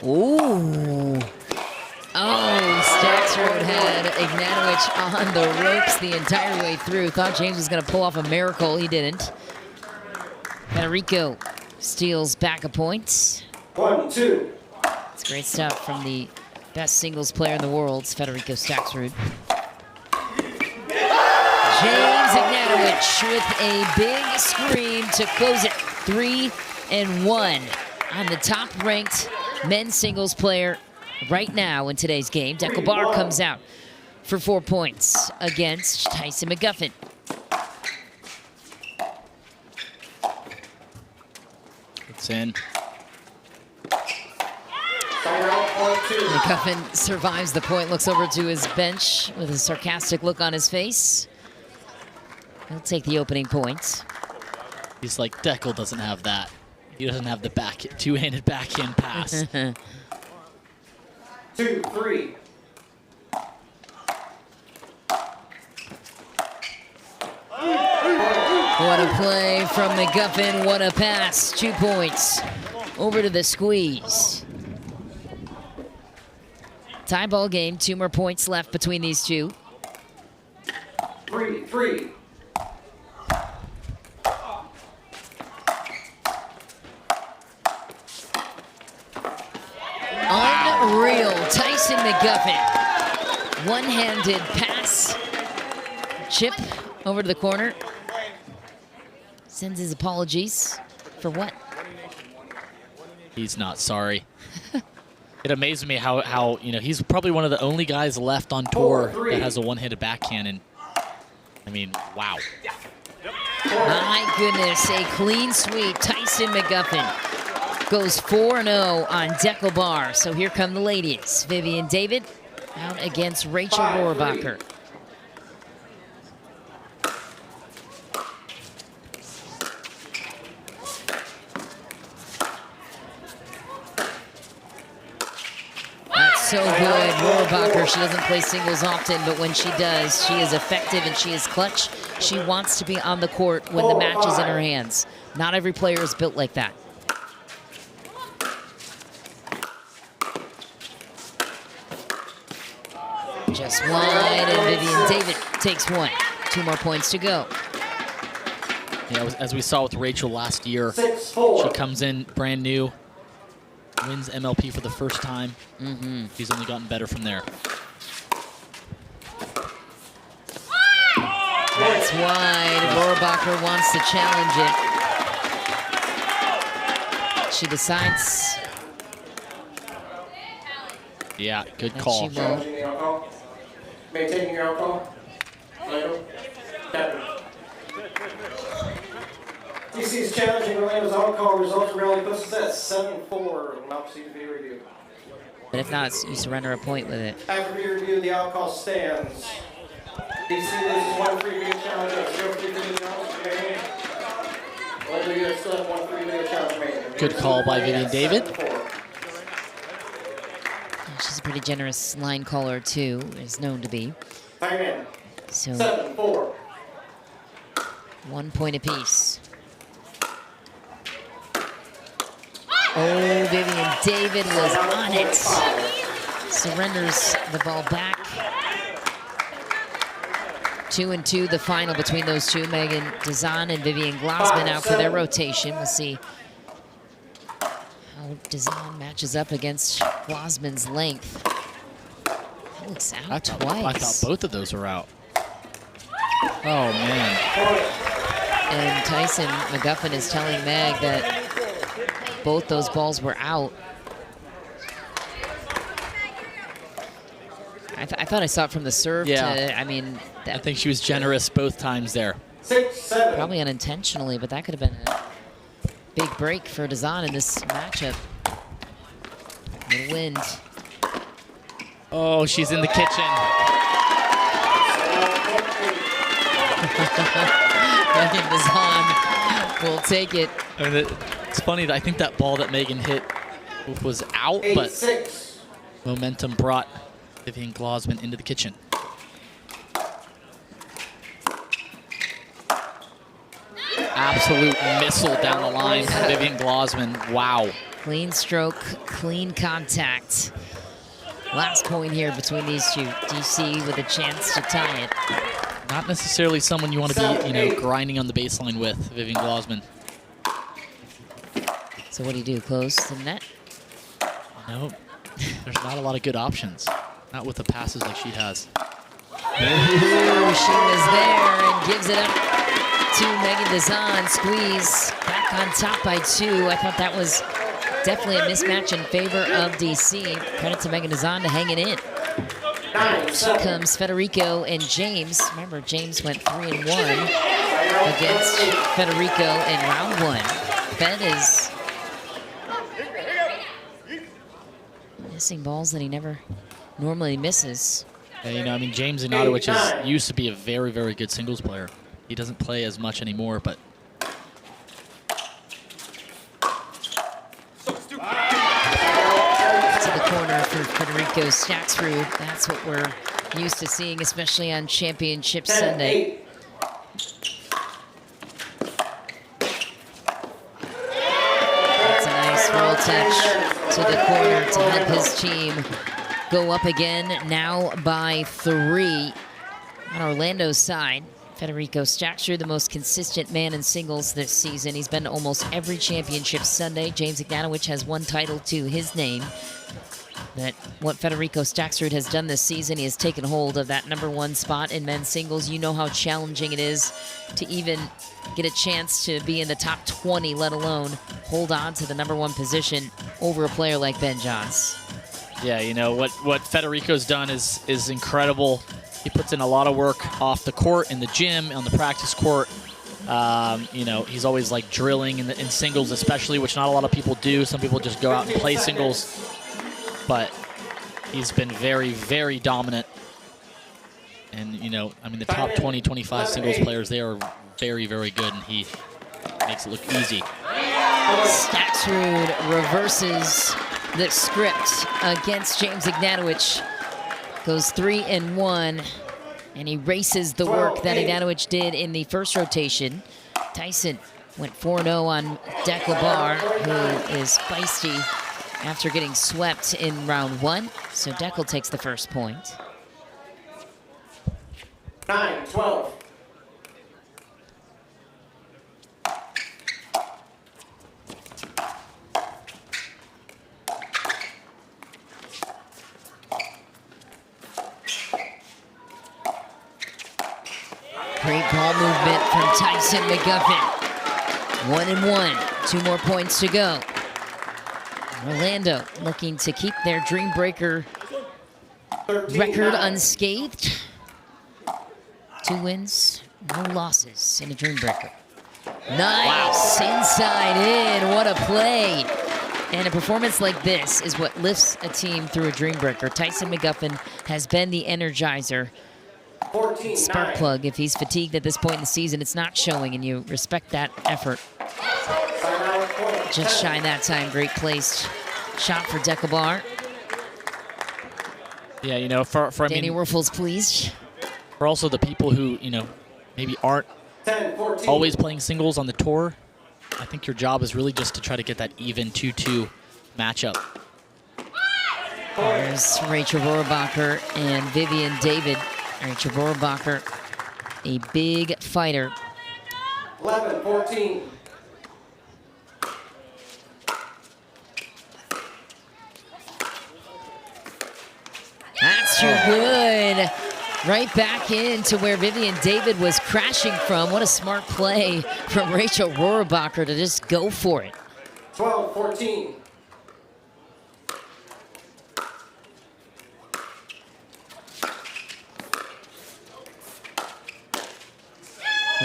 Ooh. Oh, Staksrud had Ignatowich on the ropes the entire way through. Thought James was going to pull off a miracle. He didn't. Federico steals back a point. 1-2. It's great stuff from the best singles player in the world, Federico Staksrud. James Ignatowich with a big scream to close it. 3-1 on the top-ranked men's singles player right now in today's game. Dekel Bar comes out for 4 points against Tyson McGuffin. It's in. McGuffin survives the point, looks over to his bench with a sarcastic look on his face. He'll take the opening point. He's like, Dekel doesn't have that. He doesn't have the two-handed backhand pass. 2-3. What a play from McGuffin, what a pass. 2 points over to the squeeze. Tie ball game, 2 more points left between these two. 3-3. Unreal, Tyson McGuffin. One-handed pass. Chip over to the corner. Sends his apologies. For what? He's not sorry. It amazes me how you know, he's probably one of the only guys left on tour that has a one-handed backhand, and I mean, wow. My goodness, a clean sweep. Tyson McGuffin goes 4-0 on Dekel Bar. So here come the ladies. Vivienne David out against Rachel Rohrabacher. So good. Rohrabacher, she doesn't play singles often, but when she does, she is effective and she is clutch. She wants to be on the court when the match is in her hands. Not every player is built like that. Just wide, and Vivienne David takes one. 2 more points to go. Yeah, as we saw with Rachel last year, 6-4. she comes in brand new, wins MLP for the first time. She's only gotten better from there. That's wide. Rohrabacher wants to challenge it. She decides. Yeah, good that call. She won't. Challenging the alcohol. Maintaining your alcohol. Orlando. Captain. DC's challenging Orlando's alcohol results rally puts us at 7-4 in MLP review. But if not, you surrender a point with it. After review, the alcohol stands. DC loses 1 free video challenge, 0 free video challenge remaining. Orlando, you still have 1 free video challenge remaining. Good call by Vivienne David. 7-4. She's a pretty generous line caller, too, is known to be. Time in. So 7-4. 1 point apiece. Oh, Vivienne David was on it. Surrenders the ball back. 2-2, the final between those two. Meghan Dizon and Vivian Glozman out for their rotation. We'll see how Dizon matches up against Glozman's length. Looks out twice. I thought both of those were out. Oh, man. And Tyson McGuffin is telling Meg that both those balls were out. I thought I saw it from the serve to, I mean. I think she was generous both times there. 6-7. Probably unintentionally, but that could have been a big break for Dizon in this matchup. The wind. Oh, she's in the kitchen. Meghan Dizon will take it. I mean, it's funny, I think that ball that Meghan hit was out, but 8-6. momentum brought Vivian Glozman into the kitchen. Absolute missile down the line from Vivian Glozman. Wow. Clean stroke, clean contact. Last point here between these two. DC with a chance to tie it. Not necessarily someone you want to be, grinding on the baseline with, Vivian Glozman. So what do? Close the net? No, there's not a lot of good options. Not with the passes like she has. Ooh, she was there and gives it up to Meghan Dizon. Squeeze back on top by 2. I thought that was definitely a mismatch in favor of DC. Credit to Meghan Dizon to hang it in. Here comes Federico and James. Remember, James went 3-1 against Federico in round 1. Fed is missing balls that he never normally misses. Yeah, I mean, James Ignatowich used to be a very, very good singles player. He doesn't play as much anymore, but to the corner for Federico Staksrud. That's what we're used to seeing, especially on Championship Sunday. That's a nice roll touch to the corner to help his team go up again, now by 3 on Orlando's side. Federico Staksrud, the most consistent man in singles this season. He's been to almost every championship Sunday. James Ignatowich has 1 title to his name. That what Federico Staksrud has done this season, he has taken hold of that #1 spot in men's singles. You know how challenging it is to even get a chance to be in the top 20, let alone hold on to the #1 position over a player like Ben Johns. yeah, what Federico's done is incredible. He puts in a lot of work off the court, in the gym, on the practice court. He's always like drilling in singles especially, which not a lot of people do. Some people just go out and play singles. But he's been very, very dominant. And, the top 20, 25 singles players, they are very, very good, and he makes it look easy. Staksrud reverses the script against James Ignatowich. Goes 3-1 And he races the work that Ignatowich did in the first rotation. Tyson went 4-0 on Dekel Bar, who is feisty after getting swept in round 1. So Dekel takes the first point. 9-12. Great ball movement from Tyson McGuffin. 1-1, 2 more points to go. Orlando looking to keep their Dream Breaker record unscathed. 2 wins, no losses in a Dream Breaker. Nice, inside in, what a play. And a performance like this is what lifts a team through a Dream Breaker. Tyson McGuffin has been the energizer. Spark plug. If he's fatigued at this point in the season, it's not showing, and you respect that effort. Just shy that time. Great placed shot for Dekel Bar. Yeah, you know, for Danny Werfel's pleased. For also the people who, you know, maybe aren't always playing singles on the tour, I think your job is really just to try to get that even 2-2 matchup. There's Rachel Rohrabacher and Vivienne David. Rachel Rohrabacher, a big fighter. 11-14. That's too good. Right back into where Vivienne David was crashing from. What a smart play from Rachel Rohrabacher to just go for it. 12-14.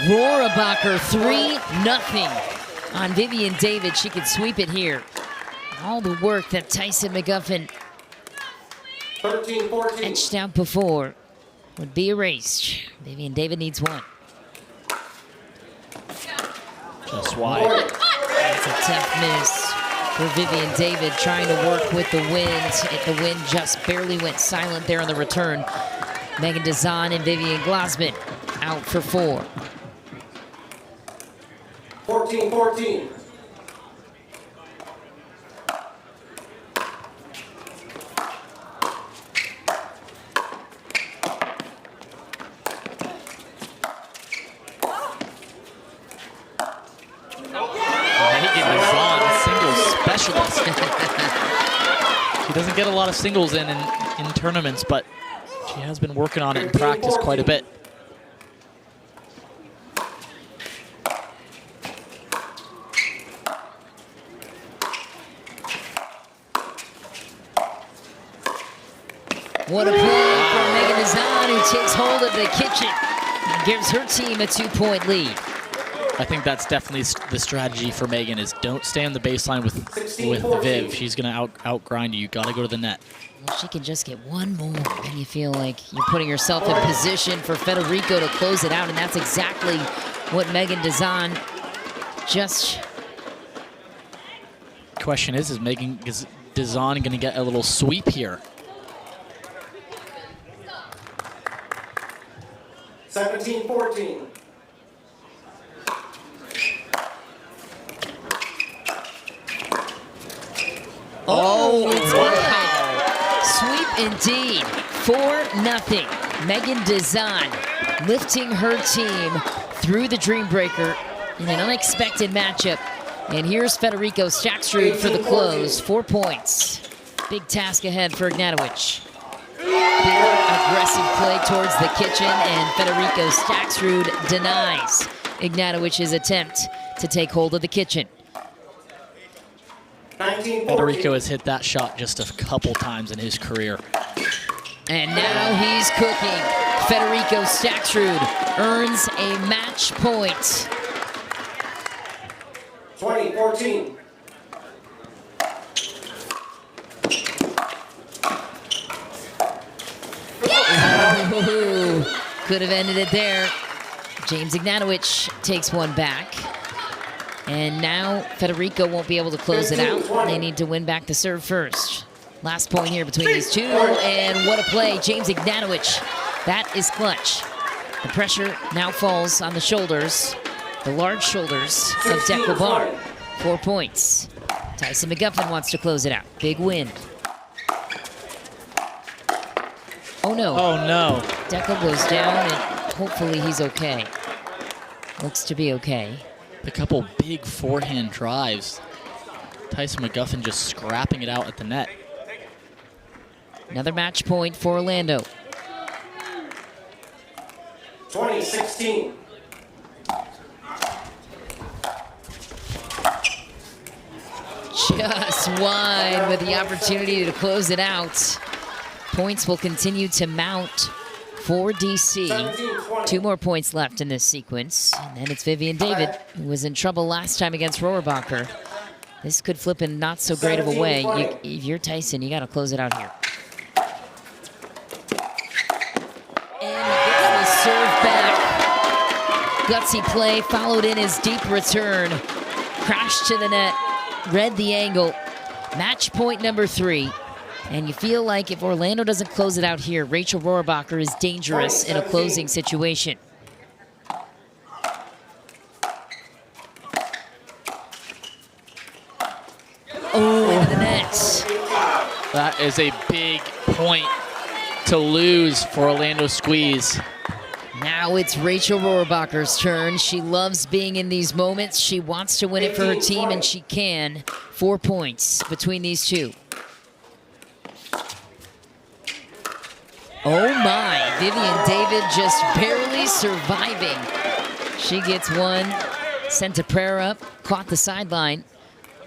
Rohrabacher 3-0 on Vivienne David. She could sweep it here. All the work that Tyson McGuffin 13-14. etched out before would be erased. Vivienne David needs one. Just wide. That's a tough miss for Vivienne David, trying to work with the wind. The wind just barely went silent there on the return. Meghan Dizon and Vivian Glozman out for 4. 14-14. Meghan Dizon, singles specialist. She doesn't get a lot of singles in tournaments, but she has been working on it in practice quite a bit. What a play from Meghan Dizon, who takes hold of the kitchen and gives her team a 2-point lead. I think that's definitely the strategy for Meghan, is don't stay on the baseline with Viv. She's going to outgrind you. You got to go to the net. If she can just get one more, then you feel like you're putting yourself in position for Federico to close it out, and that's exactly what Meghan Dizon just... Question is Meghan Dizon going to get a little sweep here? 17-14. Oh, it's good. Sweep indeed. 4-0. Meghan Dizon lifting her team through the Dream Breaker in an unexpected matchup. And here's Federico Staksrud for the close. 4 points. Big task ahead for Ignatowich. Big aggressive play towards the kitchen, and Federico Staksrud denies Ignatowich's attempt to take hold of the kitchen. Federico has hit that shot just a couple times in his career. And now he's cooking. Federico Staksrud earns a match point. 20-14. Ooh, could have ended it there. James Ignatowich takes one back. And now Federico won't be able to close it out. They need to win back the serve first. Last point here between these two, and what a play. James Ignatowich That is clutch. The pressure now falls on the shoulders, the large shoulders of Dekel Bar. 4 points. Tyson McGuffin wants to close it out. Big win. Oh no. Oh no. Dekel goes down and hopefully he's okay. Looks to be okay. A couple big forehand drives. Tyson McGuffin just scrapping it out at the net. Another match point for Orlando. 20-16. Just wide with the opportunity to close it out. Points will continue to mount for DC. 2 more points left in this sequence. And then it's Vivienne David, who was in trouble last time against Rohrabacher. This could flip in not so great of a way. If you're Tyson, you got to close it out here. And he gets the serve back. Gutsy play, followed in his deep return. Crashed to the net, read the angle. Match point number 3. And you feel like if Orlando doesn't close it out here, Rachel Rohrabacher is dangerous in a closing situation. Oh, into the net. That is a big point to lose for Orlando Squeeze. Now it's Rachel Rohrabacher's turn. She loves being in these moments. She wants to win it for her team, and she can. 4 points between these two. Oh my, Vivienne David just barely surviving. She gets one, sent a prayer up, caught the sideline.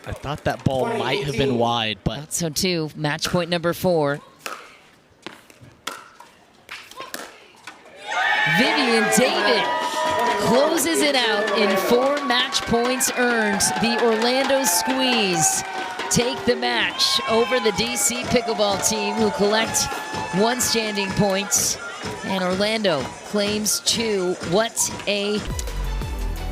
I thought that ball might have been wide, but Thought so too. Match point number 4. Vivienne David closes it out in 4 match points earned. The Orlando Squeeze take the match over the DC Pickleball team, who collect 1 standing point. And Orlando claims 2. What a...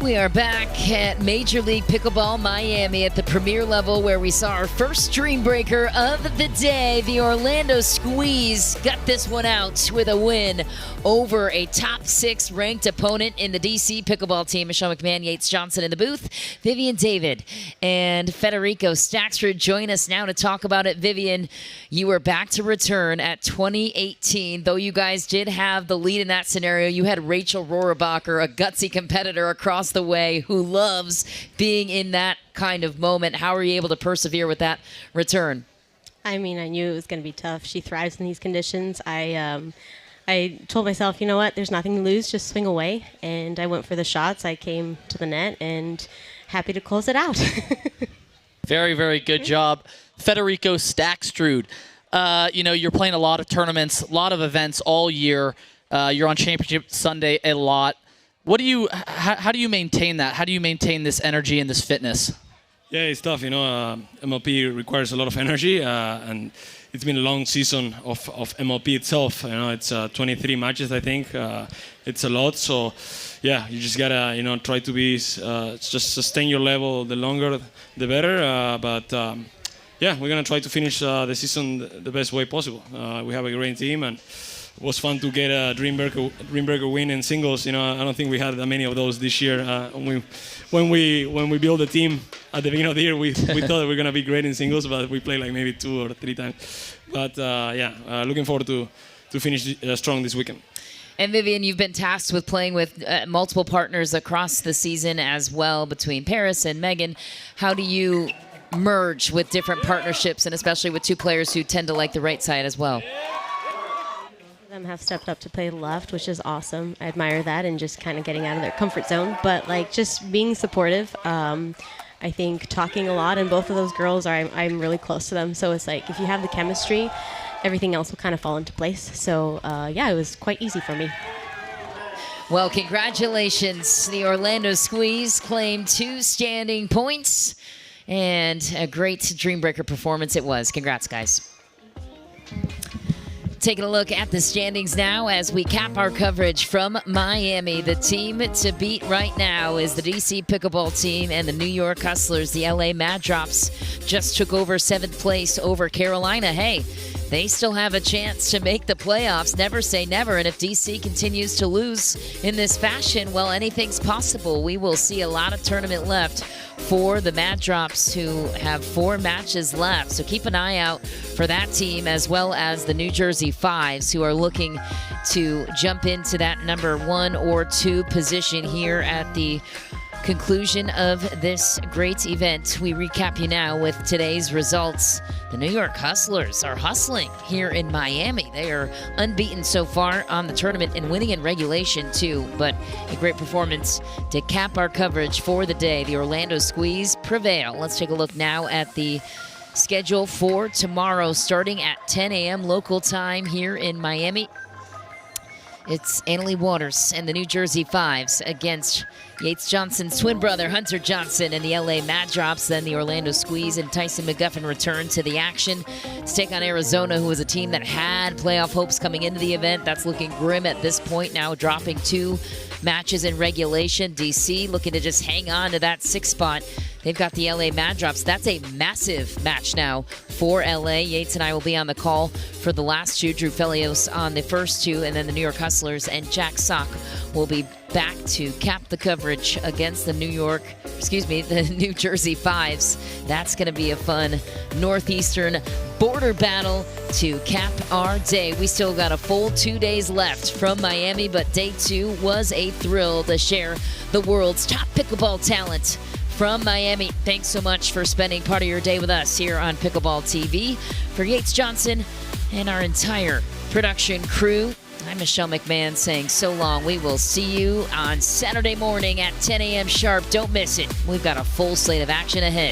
We are back at Major League Pickleball Miami at the premier level, where we saw our first dream breaker of the day. The Orlando Squeeze got this one out with a win over a top 6 ranked opponent in the DC Pickleball team. Michelle McMahon, Yates Johnson in the booth. Vivienne David and Federico Staksrud join us now to talk about it. Vivienne, you were back to return at 2018. Though you guys did have the lead in that scenario, you had Rachel Rohrabacher, a gutsy competitor across the way, who loves being in that kind of moment. How are you able to persevere with that return? I mean, I knew it was going to be tough. She thrives in these conditions. I told myself, you know what, there's nothing to lose, just swing away. And I went for the shots. I came to the net and happy to close it out. very, very good job. Federico Staksrud, you're playing a lot of tournaments, a lot of events all year. You're on Championship Sunday a lot. How do you maintain that? How do you maintain this energy and this fitness? Yeah, it's tough. MLP requires a lot of energy, and it's been a long season of MLP itself. It's 23 matches, I think. It's a lot. So, yeah, you just gotta, try to be just sustain your level. The longer, the better. Yeah, we're gonna try to finish the season the best way possible. We have a great team, and it was fun to get a dream breaker win in singles. I don't think we had that many of those this year. When we built the team at the beginning of the year, we thought we were gonna be great in singles, but we played like maybe 2 or 3 times. But looking forward to finish strong this weekend. And Vivienne, you've been tasked with playing with multiple partners across the season as well, between Paris and Meghan. How do you merge with different partnerships, and especially with 2 players who tend to like the right side as well? Them have stepped up to play left, which is awesome. I admire that, and just kind of getting out of their comfort zone. But just being supportive. I think talking a lot, and both of those girls I'm really close to them. So it's like if you have the chemistry, everything else will kind of fall into place. So it was quite easy for me. Well, congratulations. The Orlando Squeeze claimed 2 standing points, and a great Dream Breaker performance it was. Congrats, guys. Taking a look at the standings now as we cap our coverage from Miami. The team to beat right now is the DC Pickleball team and the New York Hustlers. The LA Mad Drops just took over 7th place over Carolina. Hey, they still have a chance to make the playoffs. Never say never. And if DC continues to lose in this fashion, well, anything's possible. We will see a lot of tournament left for the Mad Drops, who have 4 matches left. So keep an eye out for that team, as well as the New Jersey Fives, who are looking to jump into that number 1 or 2 position here at the conclusion of this great event. We recap you now with today's results. The New York Hustlers are hustling here in Miami. They are unbeaten so far on the tournament and winning in regulation too, but a great performance to cap our coverage for the day. The Orlando Squeeze prevail. Let's take a look now at the schedule for tomorrow, starting at 10 a.m. local time here in Miami. It's Annalie Waters and the New Jersey Fives against Yates Johnson's twin brother, Hunter Johnson, and the LA Mad Drops. Then the Orlando Squeeze and Tyson McGuffin return to the action to take on Arizona, who was a team that had playoff hopes coming into the event. That's looking grim at this point, now dropping 2 matches in regulation. DC looking to just hang on to that 6th spot. They've got the LA Mad Drops. That's a massive match now for LA. Yates and I will be on the call for the last 2. Drew Felios on the first 2, and then the New York Hustlers and Jack Sock will be back to cap the coverage against the the New Jersey Fives. That's going to be a fun Northeastern border battle to cap our day. We still got a full 2 days left from Miami, but day 2 was a thrill to share the world's top pickleball talent from Miami. Thanks so much for spending part of your day with us here on Pickleball TV. For Yates Johnson and our entire production crew, I'm Michelle McMahon saying so long. We will see you on Saturday morning at 10 a.m. sharp. Don't miss it. We've got a full slate of action ahead.